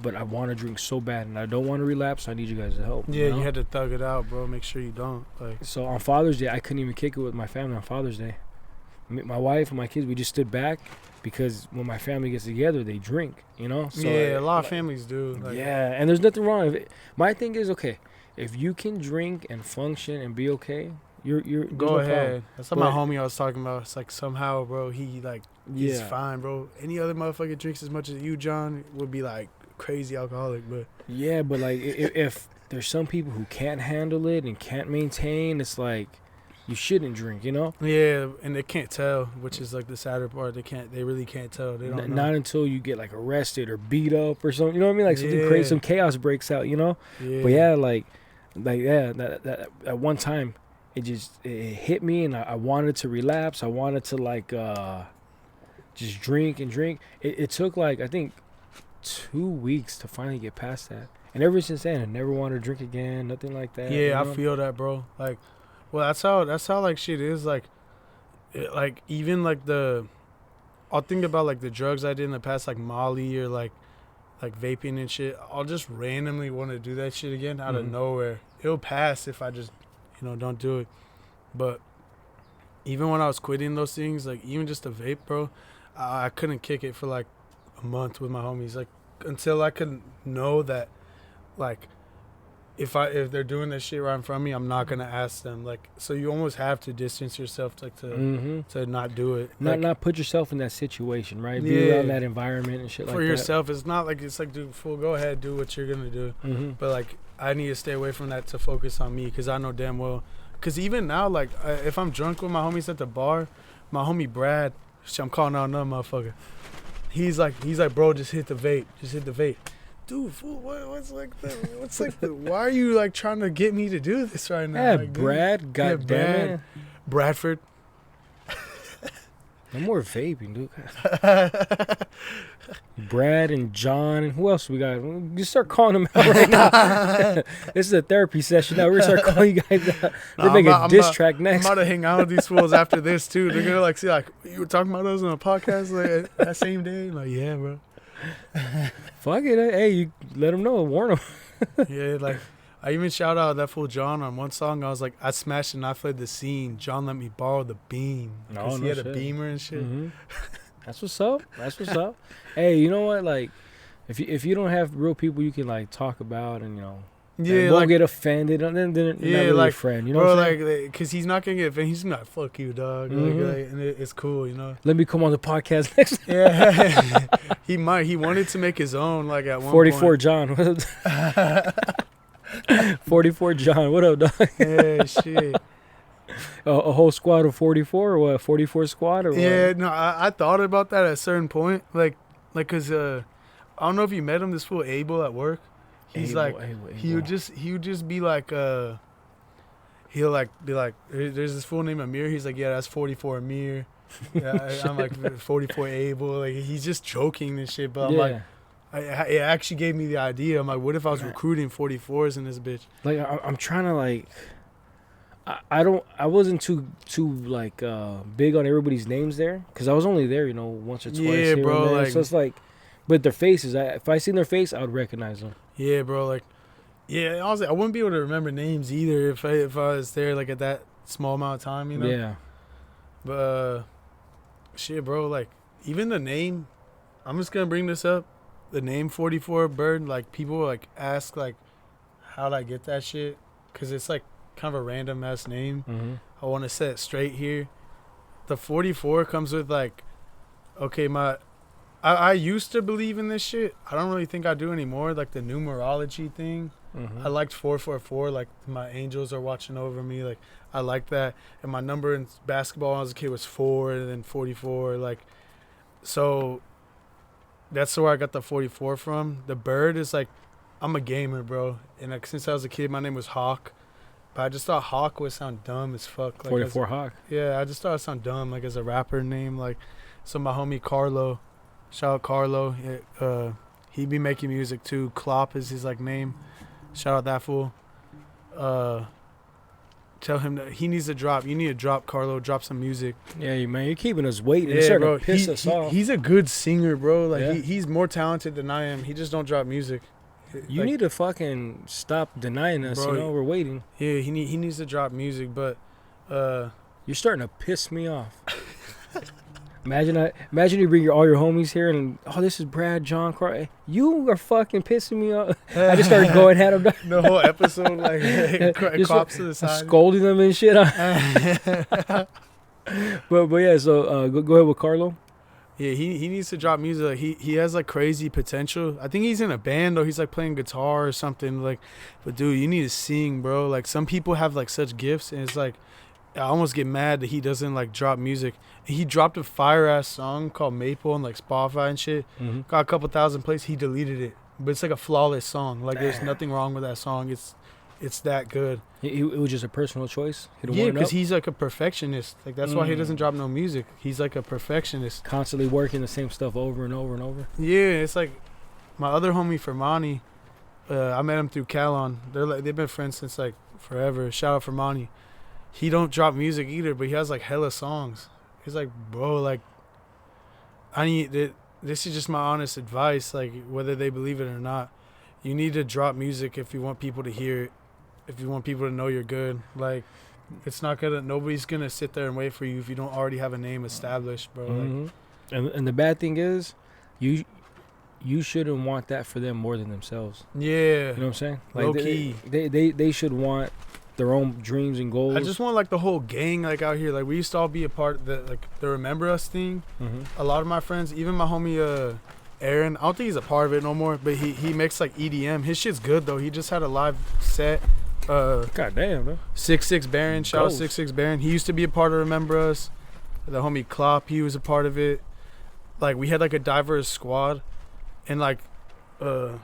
but I want to drink so bad, and I don't want to relapse, so I need you guys to help. Yeah, you know? you had to thug it out, bro. Make sure you don't. Like, so on Father's Day, I couldn't even kick it with my family on Father's Day. my wife and my kids, we just stood back because when my family gets together, they drink, you know? So yeah, a lot of families do. Like, yeah, and there's nothing wrong. My thing is, okay, if you can drink and function and be okay, you're go no ahead. problem. That's what my homie I was talking about. It's like somehow, bro, he's Yeah. fine, bro. Any other motherfucker drinks as much as you, John, would be like crazy alcoholic, but Yeah, but like if there's some people who can't handle it and can't maintain, it's like you shouldn't drink, you know? yeah, and they can't tell, which is like the sadder part. They really can't tell. They don't know. Not until you get like arrested or beat up or something. You know what I mean? Like something Yeah. crazy, some chaos breaks out, you know? Yeah. But yeah, like yeah, that at one time it hit me and I wanted to relapse. I wanted to like just drink and drink. It took like I think 2 weeks to finally get past that. And ever since then, I never wanted to drink again, nothing like that. Yeah, you know? I feel that, bro. Like, well, that's how like shit is. Like, like even like I'll think about like the drugs I did in the past, like Molly or like vaping and shit. I'll just randomly want to do that shit again out of nowhere. It'll pass if I just, don't do it. But even when I was quitting those things, like even just a vape, bro, I couldn't kick it for like a month with my homies. Like until I could know that, like, if they're doing this shit right in front of me, I'm not gonna ask them. Like, so you almost have to distance yourself, like to not do it. Not put yourself in that situation, right? Be around that environment and shit like that. For yourself, it's not like it's like, dude, fool, go ahead, do what you're gonna do. But like, I need to stay away from that to focus on me, because I know damn well. Because even now, like, if I'm drunk with my homies at the bar, my homie Brad, I'm calling out another motherfucker. He's like, bro, just hit the vape. Dude, fool, what's the why are you like trying to get me to do this right now? Yeah, like, Brad, goddamn it. Bradford. No more vaping, dude. Brad and John and who else we got? Just start calling them out right now. This is a therapy session now. We're gonna start calling you guys out. They're making a diss track next. I'm about to hang out with these fools after this too. They're gonna like see like, you were talking about us on a podcast like that same day. Like, yeah, bro. Fuck it. Hey, you let them know. Warn them. Yeah, like I even shout out that fool John on one song. I was like, I smashed and I fled the scene. John let me borrow the beam because he had a beamer and shit. That's what's up. Hey, you know what? Like, if you don't have real people you can like talk about and yeah, won't get offended, and then they're not really like a friend. You know, bro, what I'm saying? like, cause he's not gonna get offended. He's not fuck you, dog. Like, and it's cool, Let me come on the podcast next time. Yeah, he might. He wanted to make his own. Like at one 44 point. John. 44 John. What up, dog? Yeah, shit. A whole squad of 44 or what? 44 squad or what? Yeah, no, I thought about that at a certain point, like, cause I don't know if you met him. This fool Abel at work. He's Abel. he would just be like he'll like be like, there's this fool named Amir. He's like, yeah, that's 44 Amir. Yeah, I'm like 44 Abel. Like he's just joking and shit. But I'm like, it actually gave me the idea. I'm like, what if I was recruiting 44s in this bitch? Like I'm trying to like. I wasn't too like big on everybody's names there because I was only there once or twice. Yeah, bro. Like, so it's like, but their faces. If I seen their face, I would recognize them. Yeah, bro. Like, yeah. Honestly, I wouldn't be able to remember names either if I was there like at that small amount of time. Yeah. But shit, bro. Like, even the name. I'm just gonna bring this up. The name 44 Bird. Like, people like ask like, how'd I get that shit? Because it's like kind of a random ass name. I want to set it straight here. The 44 comes with like, okay, I used to believe in this shit. I don't really think I do anymore. Like the numerology thing. I liked 444. Like my angels are watching over me. Like I like that. And my number in basketball when I was a kid was 4 and then 44. Like, so that's where I got the 44 from. The bird is like, I'm a gamer, bro. And like since I was a kid, my name was Hawk. But I just thought Hawk would sound dumb as fuck. Like 44 Hawk. Yeah, I just thought it sounded dumb, like as a rapper name. Like, so my homie Carlo, shout out Carlo. He be making music too. Klopp is his like name. Shout out that fool. Tell him that he needs to drop. You need to drop, Carlo. Drop some music. Yeah, man, you're keeping us waiting. You're Yeah, starting bro. to piss us off. He's a good singer, bro. Like Yeah. he's more talented than I am. He just don't drop music. You need to fucking stop denying us. Bro, We're waiting. Yeah, he needs to drop music, but You're starting to piss me off. Imagine you bring all your homies here and this is Brad, John, Carl. You are fucking pissing me off. I just started going at them. The whole episode, cops to the side, scolding them and shit. but yeah, so go ahead with Carlo. Yeah, he needs to drop music. Like, he has like crazy potential. I think he's in a band though. He's like playing guitar or something. Like, but dude, you need to sing, bro. Like some people have like such gifts, and it's like I almost get mad that he doesn't like drop music. He dropped a fire ass song called Maple on like Spotify and shit. Mm-hmm. Got a couple thousand plays. He deleted it, but it's like a flawless song. Like there's nothing wrong with that song. It's that good. It was just a personal choice. Yeah, because he's like a perfectionist. Like that's why he doesn't drop no music. He's like a perfectionist. Constantly working the same stuff over and over and over. Yeah, it's like my other homie Fermani. I met him through Calon. They've been friends since like forever. Shout out Fermani. He don't drop music either, but he has like hella songs. He's like, bro, like I need it. This is just my honest advice. Like whether they believe it or not, you need to drop music if you want people to hear it. If you want people to know you're good, like it's not gonna. Nobody's gonna sit there and wait for you if you don't already have a name established, bro. Mm-hmm. And the bad thing is, you shouldn't want that for them more than themselves. Yeah, you know what I'm saying? Like low key, they should want their own dreams and goals. I just want like the whole gang like out here. Like we used to all be a part of the Remember Us thing. Mm-hmm. A lot of my friends, even my homie Aaron, I don't think he's a part of it no more, but he makes like EDM. His shit's good though. He just had a live set. God damn, bro. 6'6" Baron, shout out 6'6" Baron. He used to be a part of Remember Us. The homie Klopp, he was a part of it. Like we had like a diverse squad, and like, I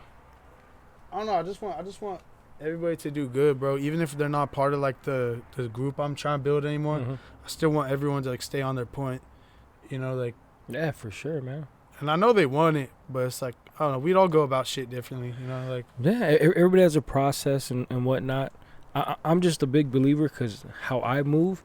don't know. I just want everybody to do good, bro. Even if they're not part of like the group I'm trying to build anymore, I still want everyone to like stay on their point. You know, like. Yeah, for sure, man. And I know they want it, but it's like, I don't know, we'd all go about shit differently, you know, like. Yeah, everybody has a process and whatnot. I'm just a big believer because how I move,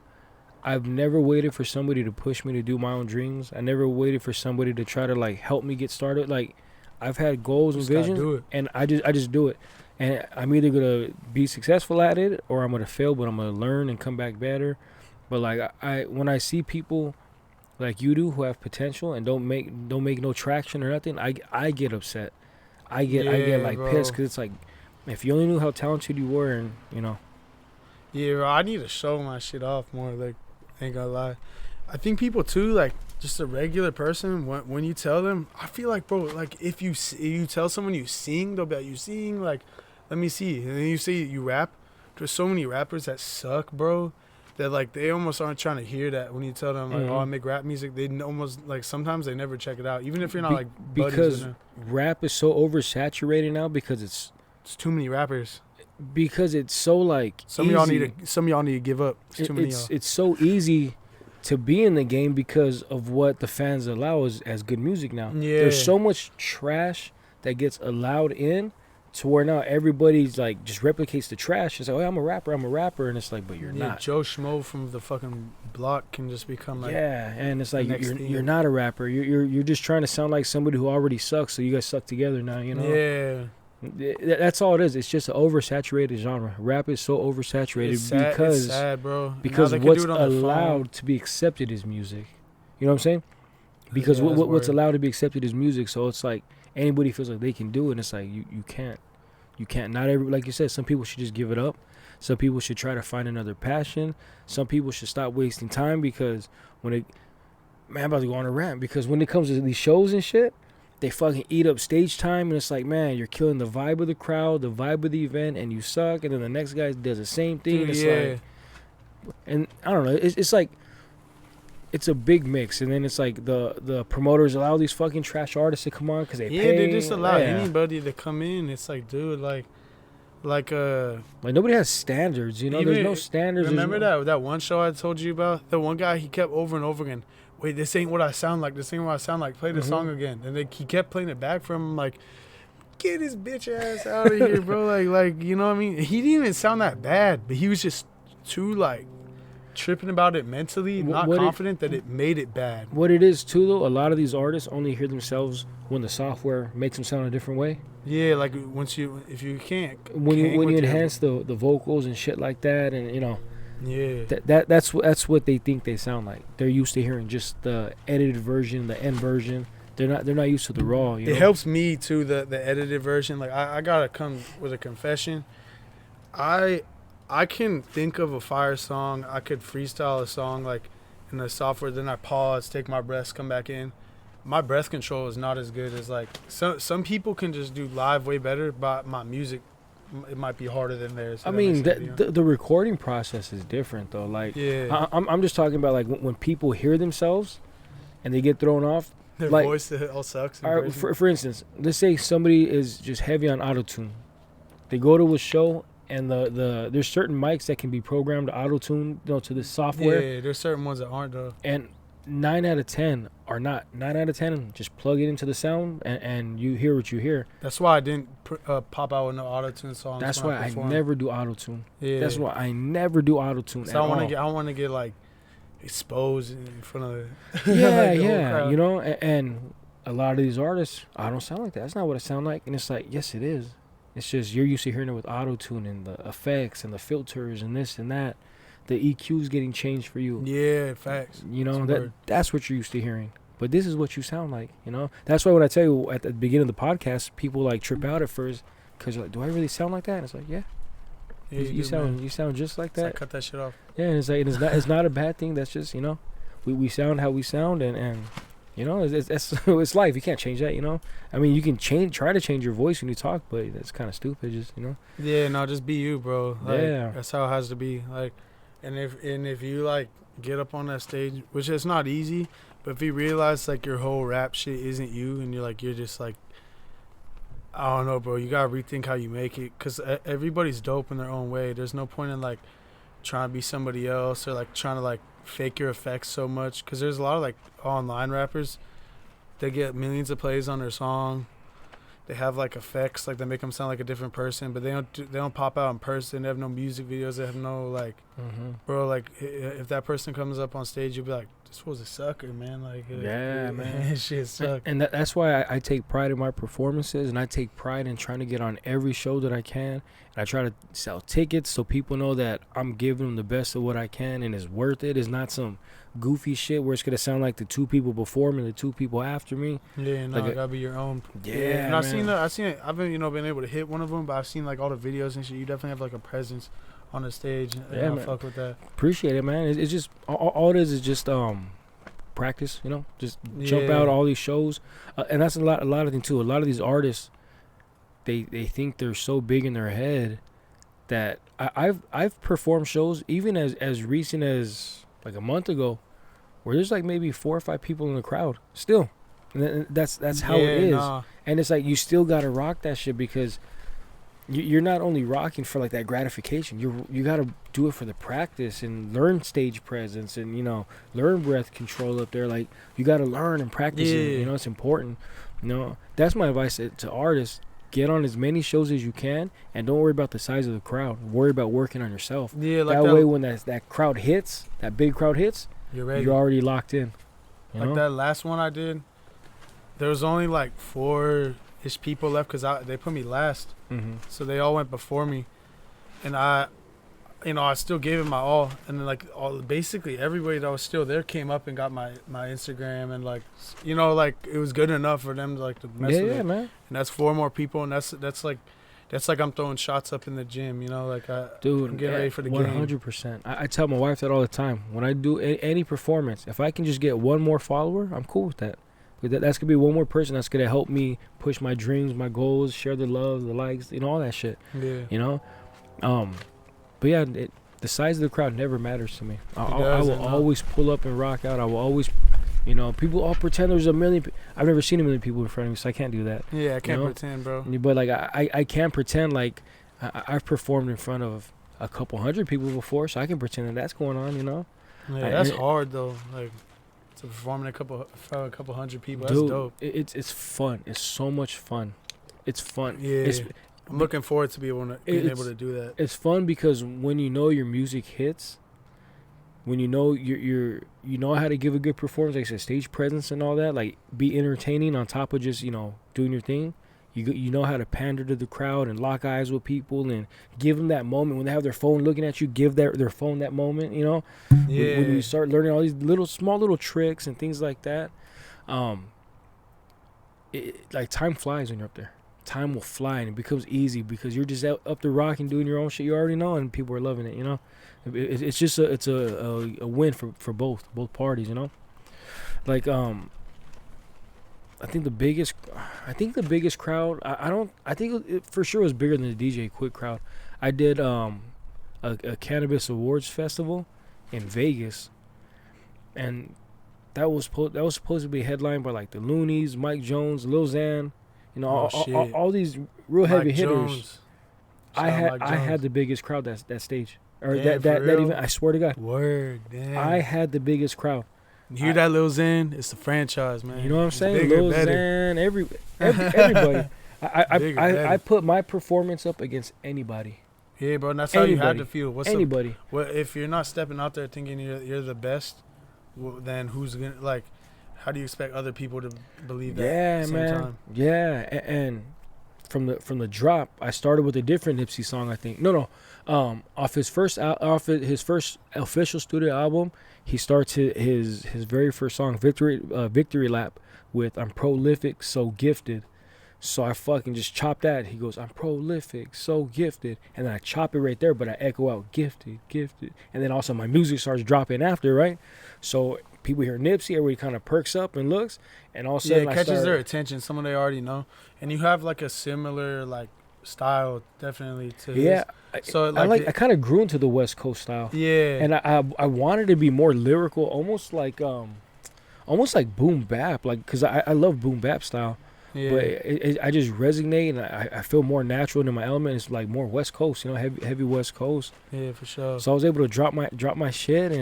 I've never waited for somebody to push me to do my own dreams. I never waited for somebody to try to like help me get started. Like I've had goals and visions, and I just do it. And I'm either gonna be successful at it or I'm gonna fail, but I'm gonna learn and come back better. But like when I see people like you do who have potential and don't make no traction or nothing, I get upset. I get like bro. Pissed because it's like if you only knew how talented you were, and you know. Yeah, bro, I need to show my shit off more. Like, ain't gonna lie. I think people too, like just a regular person, when you tell them, I feel like, bro, like if you tell someone you sing, they'll be like, you sing, like, let me see, and then you say you rap. There's so many rappers that suck, bro. That like they almost aren't trying to hear that when you tell them like, oh, I make rap music. They almost like sometimes they never check it out, even if you're not like buddies because with them. Rap is so oversaturated now because it's too many rappers. Because it's so like some of y'all need to give up. It's too many. It's so easy to be in the game because of what the fans allow as good music now. Yeah. There's so much trash that gets allowed in. To where now everybody's like just replicates the trash. It's like, oh, I'm a rapper, and it's like, but you're not. Joe Schmo from the fucking block can just become like, yeah, and it's like you're not a rapper. You're just trying to sound like somebody who already sucks. So you guys suck together now, you know. Yeah, that's all it is. It's just an oversaturated genre. Rap is so oversaturated it's sad, bro. Because what's allowed to be accepted is music. You know what I'm saying? Because what's allowed to be accepted is music. So it's like anybody feels like they can do it, and it's like you can't. You can't. Not every, like you said, some people should just give it up. Some people should try to find another passion. Some people should stop wasting time because I'm about to go on a rant, because when it comes to these shows and shit, they fucking eat up stage time, and it's like, man, you're killing the vibe of the crowd, the vibe of the event, and you suck. And then the next guy does the same thing. Dude, and it's like, and I don't know. It's like, it's a big mix, and then it's like the promoters allow these fucking trash artists to come on because they pay. They just allow anybody to come in. It's like, dude, like nobody has standards, you know. There's no standards. Remember that one show I told you about? The one guy, he kept over and over again, wait, this ain't what I sound like. This ain't what I sound like. Play the song again, and he kept playing it back from him, like, get his bitch ass out of here, bro. Like you know what I mean? He didn't even sound that bad, but he was just too like tripping about it mentally, not confident that it made it bad. What it is too, though, a lot of these artists only hear themselves when the software makes them sound a different way. Yeah, like when you enhance the vocals and shit like that, and you know, Yeah. That's what they think they sound like. They're used to hearing just the edited version, the end version. They're not used to the raw. You know? It helps me too, the edited version. Like I gotta come with a confession. I can think of a fire song. I could freestyle a song like in the software. Then I pause, take my breaths, come back in. My breath control is not as good as like some people can just do live way better. But my music, it might be harder than theirs. I mean, the recording process is different though. Like, yeah, I'm just talking about like when people hear themselves and they get thrown off. their like, voice all sucks. All right, for instance, let's say somebody is just heavy on auto-tune. They go to a show and there's certain mics that can be programmed to auto-tune, to the software. Yeah, there's certain ones that aren't though. And 9 out of 10 are not. 9 out of 10 just plug it into the sound and you hear what you hear. That's why I didn't pop out with no auto-tune songs. That's why I never do auto-tune. Yeah. That's why I never do auto-tune at all. I don't want to get like exposed in front of yeah, like yeah, and a lot of these artists, I don't sound like that. That's not what I sound like. And it's like, yes, it is. It's just you're used to hearing it with auto-tune and the effects and the filters and this and that. The EQ's getting changed for you. Yeah, facts. That's what you're used to hearing. But this is what you sound like, That's why when I tell you at the beginning of the podcast, people like trip out at first because you're like, do I really sound like that? And it's like, yeah. Yeah, you sound just like that. Like, cut that shit off. Yeah, and it's like it's not a bad thing. That's just we sound how we sound, and it's life. You can't change that. I mean, you can try to change your voice when you talk, but that's kind of stupid. Just Yeah, no, just be you, bro. Like, yeah, that's how it has to be. Like, and if you like get up on that stage, which is not easy, but if you realize like your whole rap shit isn't you, and you're just like, I don't know, bro. You gotta rethink how you make it, cause everybody's dope in their own way. There's no point in like trying to be somebody else or like trying to like fake your effects so much. Cause there's a lot of like online rappers, they get millions of plays on their song. They have like effects, like they make them sound like a different person, but they don't pop out in person. They have no music videos. They have no like, bro. Like if that person comes up on stage, you'll be like, this was a sucker, man. Like, yeah, man, shit sucked. And that's why I take pride in my performances, and I take pride in trying to get on every show that I can. And I try to sell tickets so people know that I'm giving them the best of what I can, and it's worth it. It's not some goofy shit where it's gonna sound like the two people before me and the two people after me. Yeah, no, like it gotta be your own. Yeah, and I've seen it. I've been been able to hit one of them, but I've seen like all the videos and shit. You definitely have like a presence on the stage. Yeah, man. I fuck with that. Appreciate it, man. It's just all it is just practice. Just jump out all these shows, and that's a lot of things too. A lot of these artists, they think they're so big in their head that I've performed shows even as recent as like a month ago, where there's like maybe 4 or 5 people in the crowd still, and that's how it is. Nah. And it's like you still gotta rock that shit because you're not only rocking for like that gratification. You gotta do it for the practice and learn stage presence and learn breath control up there. Like you gotta learn and practice. Yeah. It's important. That's my advice to artists. Get on as many shows as you can, and don't worry about the size of the crowd. Worry about working on yourself. Yeah, like that way, when that crowd hits, that big crowd hits, you're ready. You're already locked in. Like that last one I did, there was only like 4-ish people left because they put me last, so they all went before me, and I still gave it my all, and then like basically everybody that was still there came up and got my Instagram, and like like it was good enough for them to like to mess with it. Man. And that's 4 more people, and that's like I'm throwing shots up in the gym, like I'm getting ready for the 100%. game. I tell my wife that all the time. When I do any performance, if I can just get 1 more follower, I'm cool with that. But that's gonna be 1 more person that's gonna help me push my dreams, my goals, share the love, the likes, all that shit. Yeah. But yeah, the size of the crowd never matters to me. I will always pull up and rock out. I will always, people all pretend there's a million. I've never seen a million people in front of me, so I can't do that. Yeah, I can't pretend, bro. But like I can pretend like I've performed in front of a couple hundred people before, so I can pretend that's going on. Yeah, that's hard though. Like to perform in a couple hundred people. Dude, that's dope. It's fun. It's so much fun. It's fun. Yeah. I'm looking forward to being able to do that. It's fun because when your music hits, when you know how to give a good performance, like I said, stage presence and all that, like be entertaining on top of just doing your thing. You know how to pander to the crowd and lock eyes with people and give them that moment when they have their phone looking at you. Give their phone that moment. You know, Yeah. when you start learning all these small little tricks and things like that, like time flies when you're up there. Time will fly and it becomes easy because you're just up the rock and doing your own shit you already know, and people are loving it. You know, it's just a win for both parties. You know, like I think the biggest crowd. I think it for sure was bigger than the DJ Quick crowd. I did a cannabis awards festival in Vegas, and that was supposed to be headlined by like the Loonies, Mike Jones, Lil Xan, you know, all these real heavy hitters. I had the biggest crowd that stage or Damn, that real? event. I swear to God, Word, damn. I had the biggest crowd. You hear that, Lil Xan? It's the franchise, man. You know what I'm It's saying? bigger, Lil better. Xan, everybody. Bigger, I better. put my performance up against anybody. Yeah, bro, and that's how you had Anybody. to feel. Anybody. Well, if you're not stepping out there thinking you're the best, well, then who's gonna like? How do you expect other people to believe that? Yeah, at the same man. Time? Yeah, and from the drop, I started with a different Nipsey song. I think off his first official studio album, he starts his very first song, Victory Lap, with "I'm prolific, so gifted." So I fucking just chop that. He goes, "I'm prolific, so gifted," and then I chop it right there, but I echo out "gifted, gifted," and then also my music starts dropping after, right? So people hear Nipsey, everybody kind of perks up and looks, and all of a sudden Yeah, it catches their attention. Someone they already know, and you have like a similar like style, definitely to yeah. his. So I kind of grew into the West Coast style, yeah, and I wanted to be more lyrical, almost like boom bap, like because I love boom bap style. yeah. But I just resonate, and I feel more natural in my element. It's like more West Coast, you know, heavy West Coast. Yeah, for sure. So I was able to drop my shit,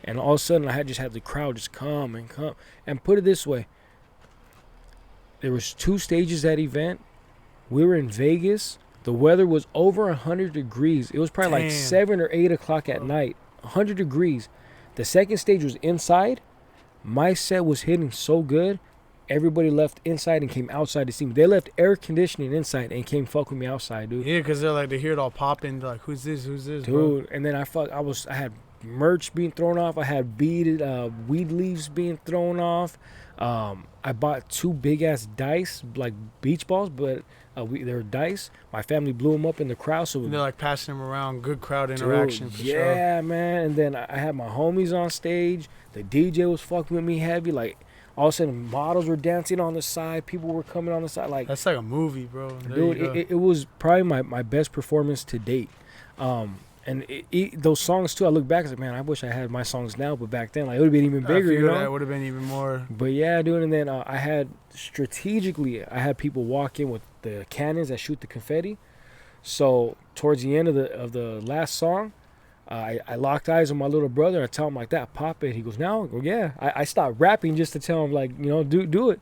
and all of a sudden I just had the crowd just come. And put it this way, there was 2 stages that event. We were in Vegas. The weather was over 100 degrees. It was probably like 7 or 8 o'clock at night. 100 degrees. The second stage was inside. My set was hitting so good. Everybody left inside and came outside to see me. They left air conditioning inside and came fuck with me outside, dude. Yeah, because they're like, they hear it all popping. They're like, who's this, Dude, bro? and then I had merch being thrown off. I had weed leaves being thrown off. I bought 2 big ass dice, like beach balls, but they were dice. My family blew them up in the crowd, so And they're like passing them around. Good crowd interaction, for sure. yeah, man. And then I had my homies on stage. The DJ was fucking with me heavy, like. All of a sudden, models were dancing on the side. People were coming on the side. Like, That's like a movie, bro. There dude, you go. it was probably my best performance to date. And those songs too. I look back and like, man, I wish I had my songs now, but back then, like, it would have been even bigger. You know, that would have been even more. But yeah, dude. And then I had people walk in with the cannons that shoot the confetti. So towards the end of the last song, I locked eyes with my little brother. I tell him like that, pop it. He goes, now? I go, yeah. I stopped rapping just to tell him, like, you know, do it.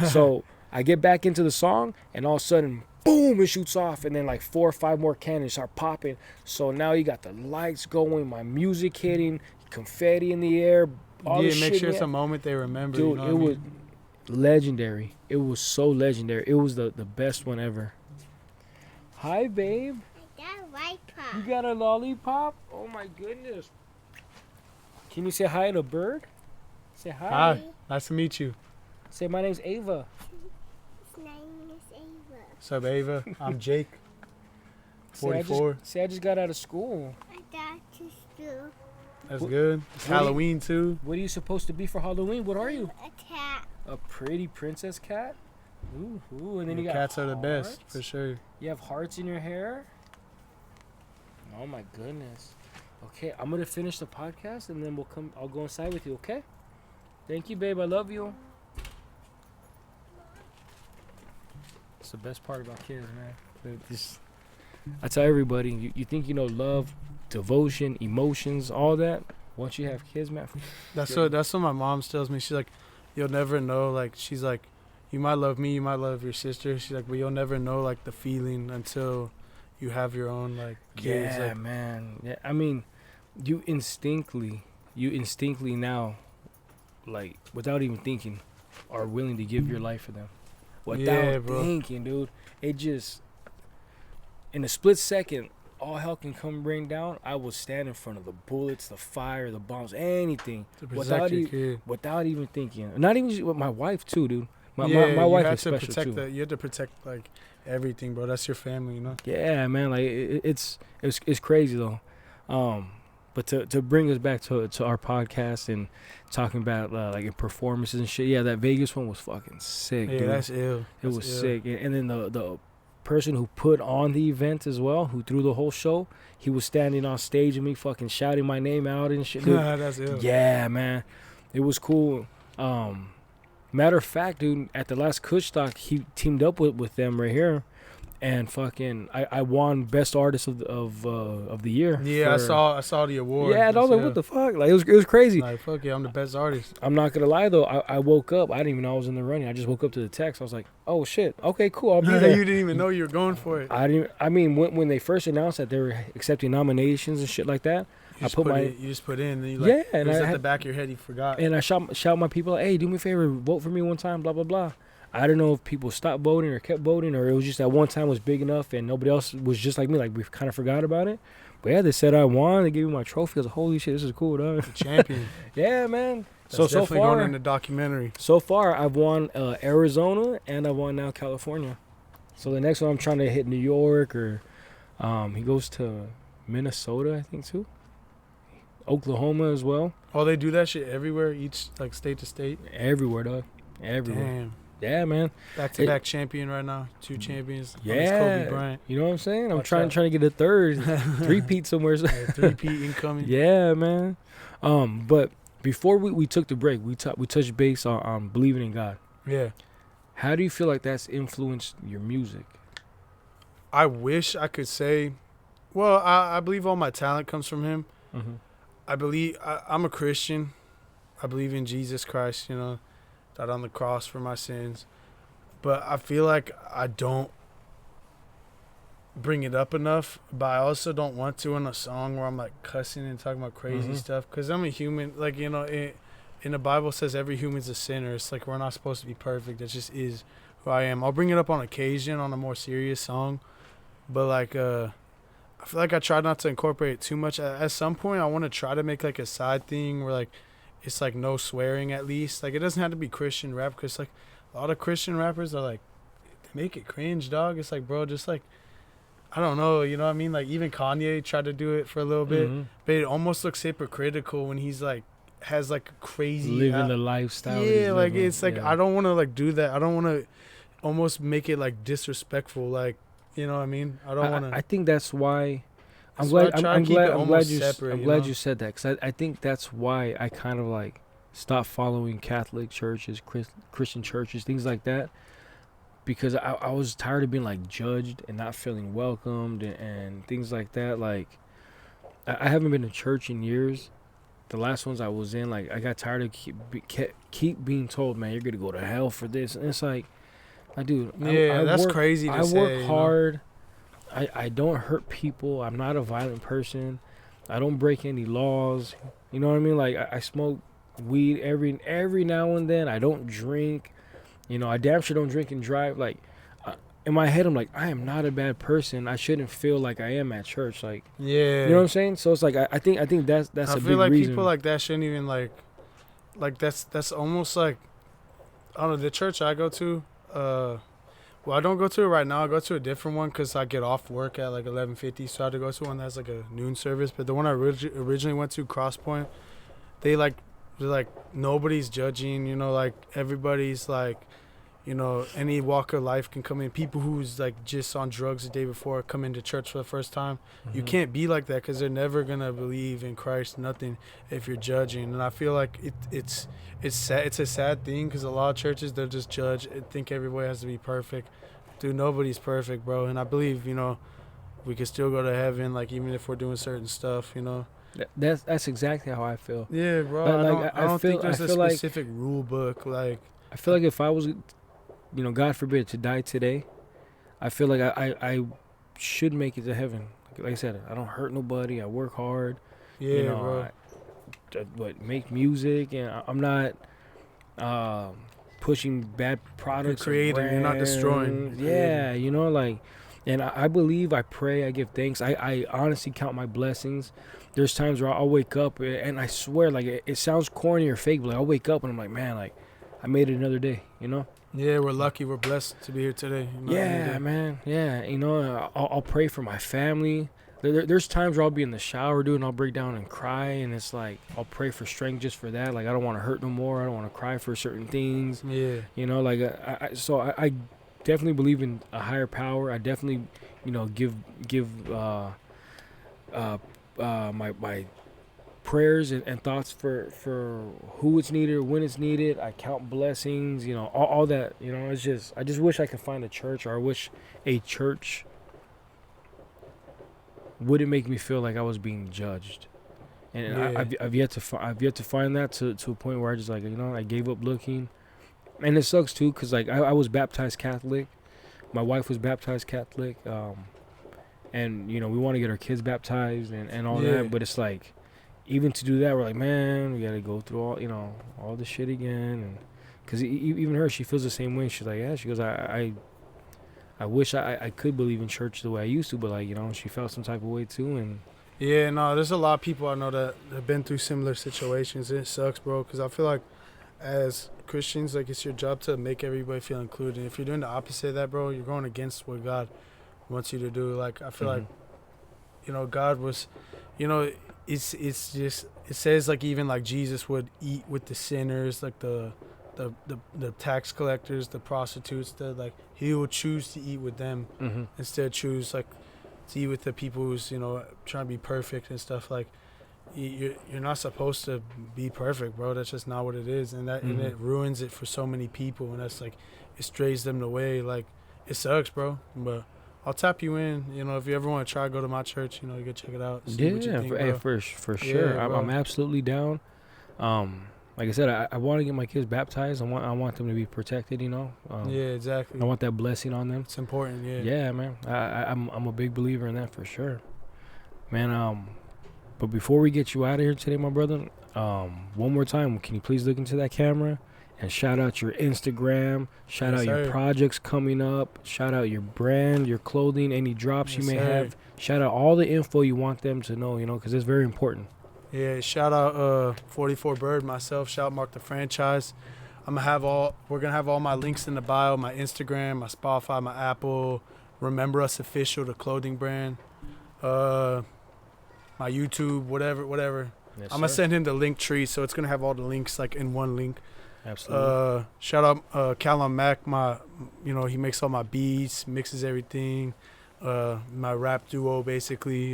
So I get back into the song, and all of a sudden, boom, it shoots off, and then like 4 or 5 more cannons start popping. So now you got the lights going, my music hitting, confetti in the air. All Yeah, this make shit sure in it's the a moment they remember. Dude, you know it what I was mean? legendary. It was so legendary. It was the best one ever. Hi, babe. You got a lollipop? Oh my goodness. Can you say hi to a bird? Say hi. Hi, nice to meet you. Say my name's Ava. His name is Ava. What's up, Ava? I'm Jake. Say I 44. just got out of school. I got to school. That's What- good. It's what do you- Halloween too. What are you supposed to be for Halloween? What are you? A cat. A pretty princess cat? Ooh, and then you got Cats are the best, hearts? for sure. You have hearts in your hair? Oh my goodness. Okay, I'm gonna finish the podcast and then I'll go inside with you, okay? Thank you, babe. I love you. It's the best part about kids, man. I tell everybody, you think you know love, devotion, emotions, all that. Once you have kids, man. That's what my mom tells me. She's like, you'll never know. Like, she's like, you might love me, you might love your sister. She's like, but you'll never know like the feeling until you have your own like kids. Yeah, Like, man. Yeah, I mean, you instinctively now, like without even thinking, are willing to give your life for them. without bro. thinking, dude. It just, in a split second, all hell can come bring down. I will stand in front of the bullets, the fire, the bombs, anything, To protect your kid. without even thinking. Not even just with my wife too, dude. My you wife had is to special protect too. You had to protect like everything, bro. That's your family, you know. Yeah, man. Like it's crazy though. But to bring us back to our podcast and talking about like performances and shit. Yeah, that Vegas one was fucking sick. Yeah, dude. that's ill. It That's was ill. sick. And then the person who put on the event as well, who threw the whole show, he was standing on stage with me, fucking shouting my name out and shit. Dude. That's ill. Yeah, man. It was cool. Matter of fact, dude, at the last Kush Stock, he teamed up with them right here, and fucking I won Best Artist of the Year. Yeah, I saw the award. Yeah, and I was like, what the fuck? Like, it was crazy. Like, fuck yeah, I'm the best artist. I'm not gonna lie though, I woke up, I didn't even know I was in the running. I just woke up to the text. I was like, oh shit, okay, cool, I'll be there. You didn't even know you were going for it. I mean, when they first announced that they were accepting nominations and shit like that, You just put in, and you like, yeah, and it was I at the had, back of your head, you forgot. and I shout my people, hey, do me a favor, vote for me one time, blah blah blah. I don't know if people stopped voting or kept voting, or it was just that one time was big enough and nobody else was just like me, like we kind of forgot about it. But yeah, they said I won. They gave me my trophy. I was like, holy shit, this is cool, dog. The champion. Yeah, man. That's so definitely far going in the documentary. So far, I've won Arizona and I've won now California. So the next one I'm trying to hit New York, or he goes to Minnesota, I think too. Oklahoma as well. Oh, they do that shit everywhere, each like state to state. Everywhere, dog. Everywhere. Damn. Yeah, man. Back to back champion right now. 2 champions. Yeah. Kobe Bryant. You know what I'm saying? I'm Watch trying out. to get a third, three-peat somewhere. 3-peat incoming. Yeah, man. But before we took the break, we touched base on believing in God. Yeah. How do you feel like that's influenced your music? I wish I could say, well, I believe all my talent comes from him. Mm-hmm. I believe I'm a Christian. I believe in Jesus Christ, you know, died on the cross for my sins. But I feel like I don't bring it up enough, but I also don't want to in a song where I'm like cussing and talking about crazy stuff, because I'm a human. Like, you know, in the Bible says every human's a sinner. It's like we're not supposed to be perfect. That just is who I am. I'll bring it up on occasion on a more serious song, but like I feel like I try not to incorporate it too much. At some point, I want to try to make like a side thing where like it's like no swearing at least. Like it doesn't have to be Christian rap, because like a lot of Christian rappers are like, they make it cringe, dog. It's like, bro, just like, I don't know, you know what I mean? Like even Kanye tried to do it for a little bit, but it almost looks hypocritical when he's like has like a crazy living the lifestyle. Yeah, like it's like yeah. I don't want to like do that. I don't want to almost make it like disrespectful. Like, you know what I mean? I don't want to. I think that's why. I'm why I glad. try I'm to keep glad. it I'm glad almost you. separate, I'm you glad know? you said that, because I think that's why I kind of like stopped following Catholic churches, Christian churches, things like that, because I was tired of being like judged and not feeling welcomed and things like that. Like I haven't been to church in years. The last ones I was in, like I got tired of keep being told, man, you're gonna go to hell for this, and it's like, dude, Yeah, that's work, crazy to I say, work you know? hard. I don't hurt people. I'm not a violent person. I don't break any laws. You know what I mean? Like I smoke weed every now and then. I don't drink. You know, I damn sure don't drink and drive. Like in my head, I'm like, I am not a bad person. I shouldn't feel like I am at church. Like, Yeah. you know what I'm saying? So it's like I think that's I a feel big like reason. people like that shouldn't even like that's almost like, I don't know, the church I go to, well, I don't go to it right now. I go to a different one because I get off work at like 11:50, so I have to go to one that's like a noon service. But the one I originally went to, Cross Point, they're like nobody's judging, you know, like everybody's like, you know, any walk of life can come in. People who's like just on drugs the day before come into church for the first time. You can't be like that, because they're never gonna believe in Christ, nothing, if you're judging. And I feel like it's sad. It's a sad thing, because a lot of churches, they'll just judge and think everybody has to be perfect. Dude, nobody's perfect, bro. And I believe, you know, we can still go to heaven, like even if we're doing certain stuff, you know. That's exactly how I feel. Yeah, bro. Like, I don't think there's a like- specific rule book. Like, I feel like if I was, you know, God forbid, to die today, I feel like I should make it to heaven. Like I said, I don't hurt nobody. I work hard. yeah, You know, bro. I make music, and I'm not pushing bad products. You're creating, you're not destroying. You're Yeah, you know, like, and I believe, I pray, I give thanks. I honestly count my blessings. There's times where I'll wake up and I swear, like, it sounds corny or fake, but like, I'll wake up and I'm like, man, like, I made it another day, you know? Yeah, we're lucky. We're blessed to be here today. You know, Yeah, man. Yeah, you know, I'll pray for my family. There's times where I'll be in the shower, dude, and I'll break down and cry, and it's like I'll pray for strength just for that. Like, I don't want to hurt no more. I don't want to cry for certain things. Yeah. You know, like I definitely believe in a higher power. I definitely, you know, give my prayers and thoughts for who it's needed, when it's needed. I count blessings, you know, all that. You know, it's just, I just wish I could find a church, or I wish a church wouldn't make me feel like I was being judged. And Yeah. I've yet to find that to a point where I just, like, you know, I gave up looking. And it sucks too, because like I was baptized Catholic, my wife was baptized Catholic, and you know, we want to get our kids baptized and all Yeah. that, but it's like, even to do that, we're like, man, we gotta go through all, you know, all this shit again. And because even her, she feels the same way. She's like, yeah, she goes, I wish I could believe in church the way I used to, but like, you know, she felt some type of way too. And Yeah, no, there's a lot of people I know that have been through similar situations. It sucks, bro, because I feel like as Christians, like, it's your job to make everybody feel included. If you're doing the opposite of that, bro, you're going against what God wants you to do. Like, I feel like, you know, God was, you know, it's just, it says, like, even like Jesus would eat with the sinners, like the tax collectors, the prostitutes, like, he would choose to eat with them instead of choose, like, to eat with the people who's, you know, trying to be perfect and stuff. Like, you're not supposed to be perfect, bro. That's just not what it is, and and it ruins it for so many people, and that's like, it strays them away. Like, it sucks, bro. But I'll tap you in. You know, if you ever want to try, go to my church. You know, you can check it out. See what you think, bro. For sure. Yeah, I'm absolutely down. Like I said, I want to get my kids baptized. I want them to be protected, you know. Yeah, exactly. I want that blessing on them. It's important. Yeah. Yeah, man. I'm a big believer in that for sure, man. But before we get you out of here today, my brother, one more time, can you please look into that camera and shout out your Instagram, shout out your projects coming up, shout out your brand, your clothing, any drops you may have, shout out all the info you want them to know, you know, because it's very important. Yeah, shout out 44 Bird, myself, shout Marc the Franchise. we're gonna have all my links in the bio, my Instagram, my Spotify, my Apple, Remember Us Official, the clothing brand, my YouTube, whatever. Yes, I'm gonna send him the link tree, so it's gonna have all the links like in one link. Absolutely. Shout out Callum Mack, he makes all my beats, mixes everything. My rap duo, basically,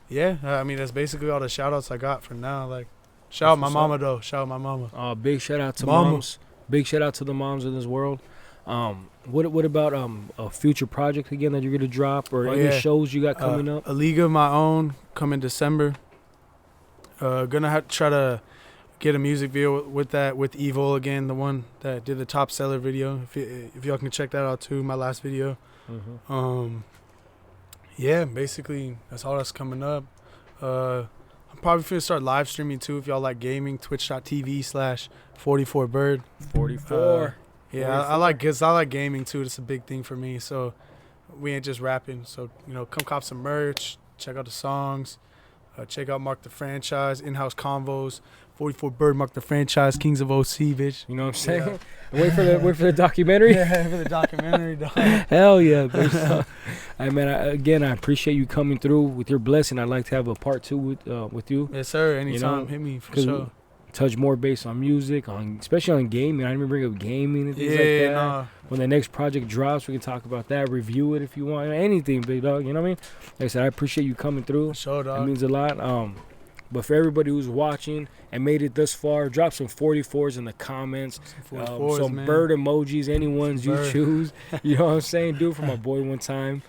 yeah, I mean, that's basically all the shout outs I got for now. Like, shout out my mama, though. Shout out my mama. Big shout out to moms. Big shout out to the moms in this world. What about a future project again that you're gonna drop, or any shows you got coming up? A League of My Own coming December. Gonna have to try to get a music video with that, with Evil again, the one that did the top seller video. If y'all can check that out too, my last video. Yeah, basically that's all that's coming up. I'm probably gonna start live streaming too if y'all like gaming. Twitch.tv/44bird. 44. Yeah, I like gaming too. It's a big thing for me. So we ain't just rapping. So come cop some merch. Check out the songs. Check out Marc the Franchise, In House Convos, 44 Bird, Marc the Franchise, Kings of OC, bitch. You know what I'm saying? Yeah. Wait for the documentary. Yeah, for the documentary, dog. Hell yeah, bitch. Hey man, I appreciate you coming through with your blessing. I'd like to have a part 2 with you. Yes, sir. Anytime, hit me for sure. Touch more based on music, especially on gaming. I didn't even bring up gaming and things like that. Nah. When the next project drops, we can talk about that, review it if you want, anything, big dog. You know what I mean? Like I said, I appreciate you coming through. Sure, dog. It means a lot. But for everybody who's watching and made it thus far, drop some 44s in the comments. Some bird emojis, any ones you choose. You know what I'm saying? Do it for my boy one time.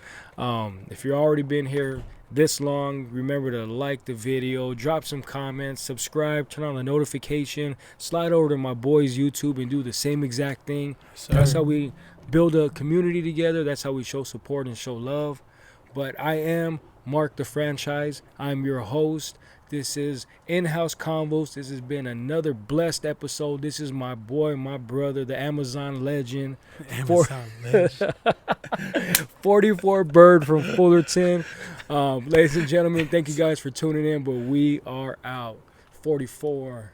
If you've already been here this long, remember to like the video, drop some comments, subscribe, turn on the notification, slide over to my boy's YouTube and do the same exact thing. That's how we build a community together. That's how we show support and show love. But I am Marc the Franchise. I'm your host. This is In House Convos. This has been another blessed episode. This is my boy, my brother, the Amazon legend. Amazon legend. 44 Bird from Fullerton. Ladies and gentlemen, thank you guys for tuning in, but we are out. 44.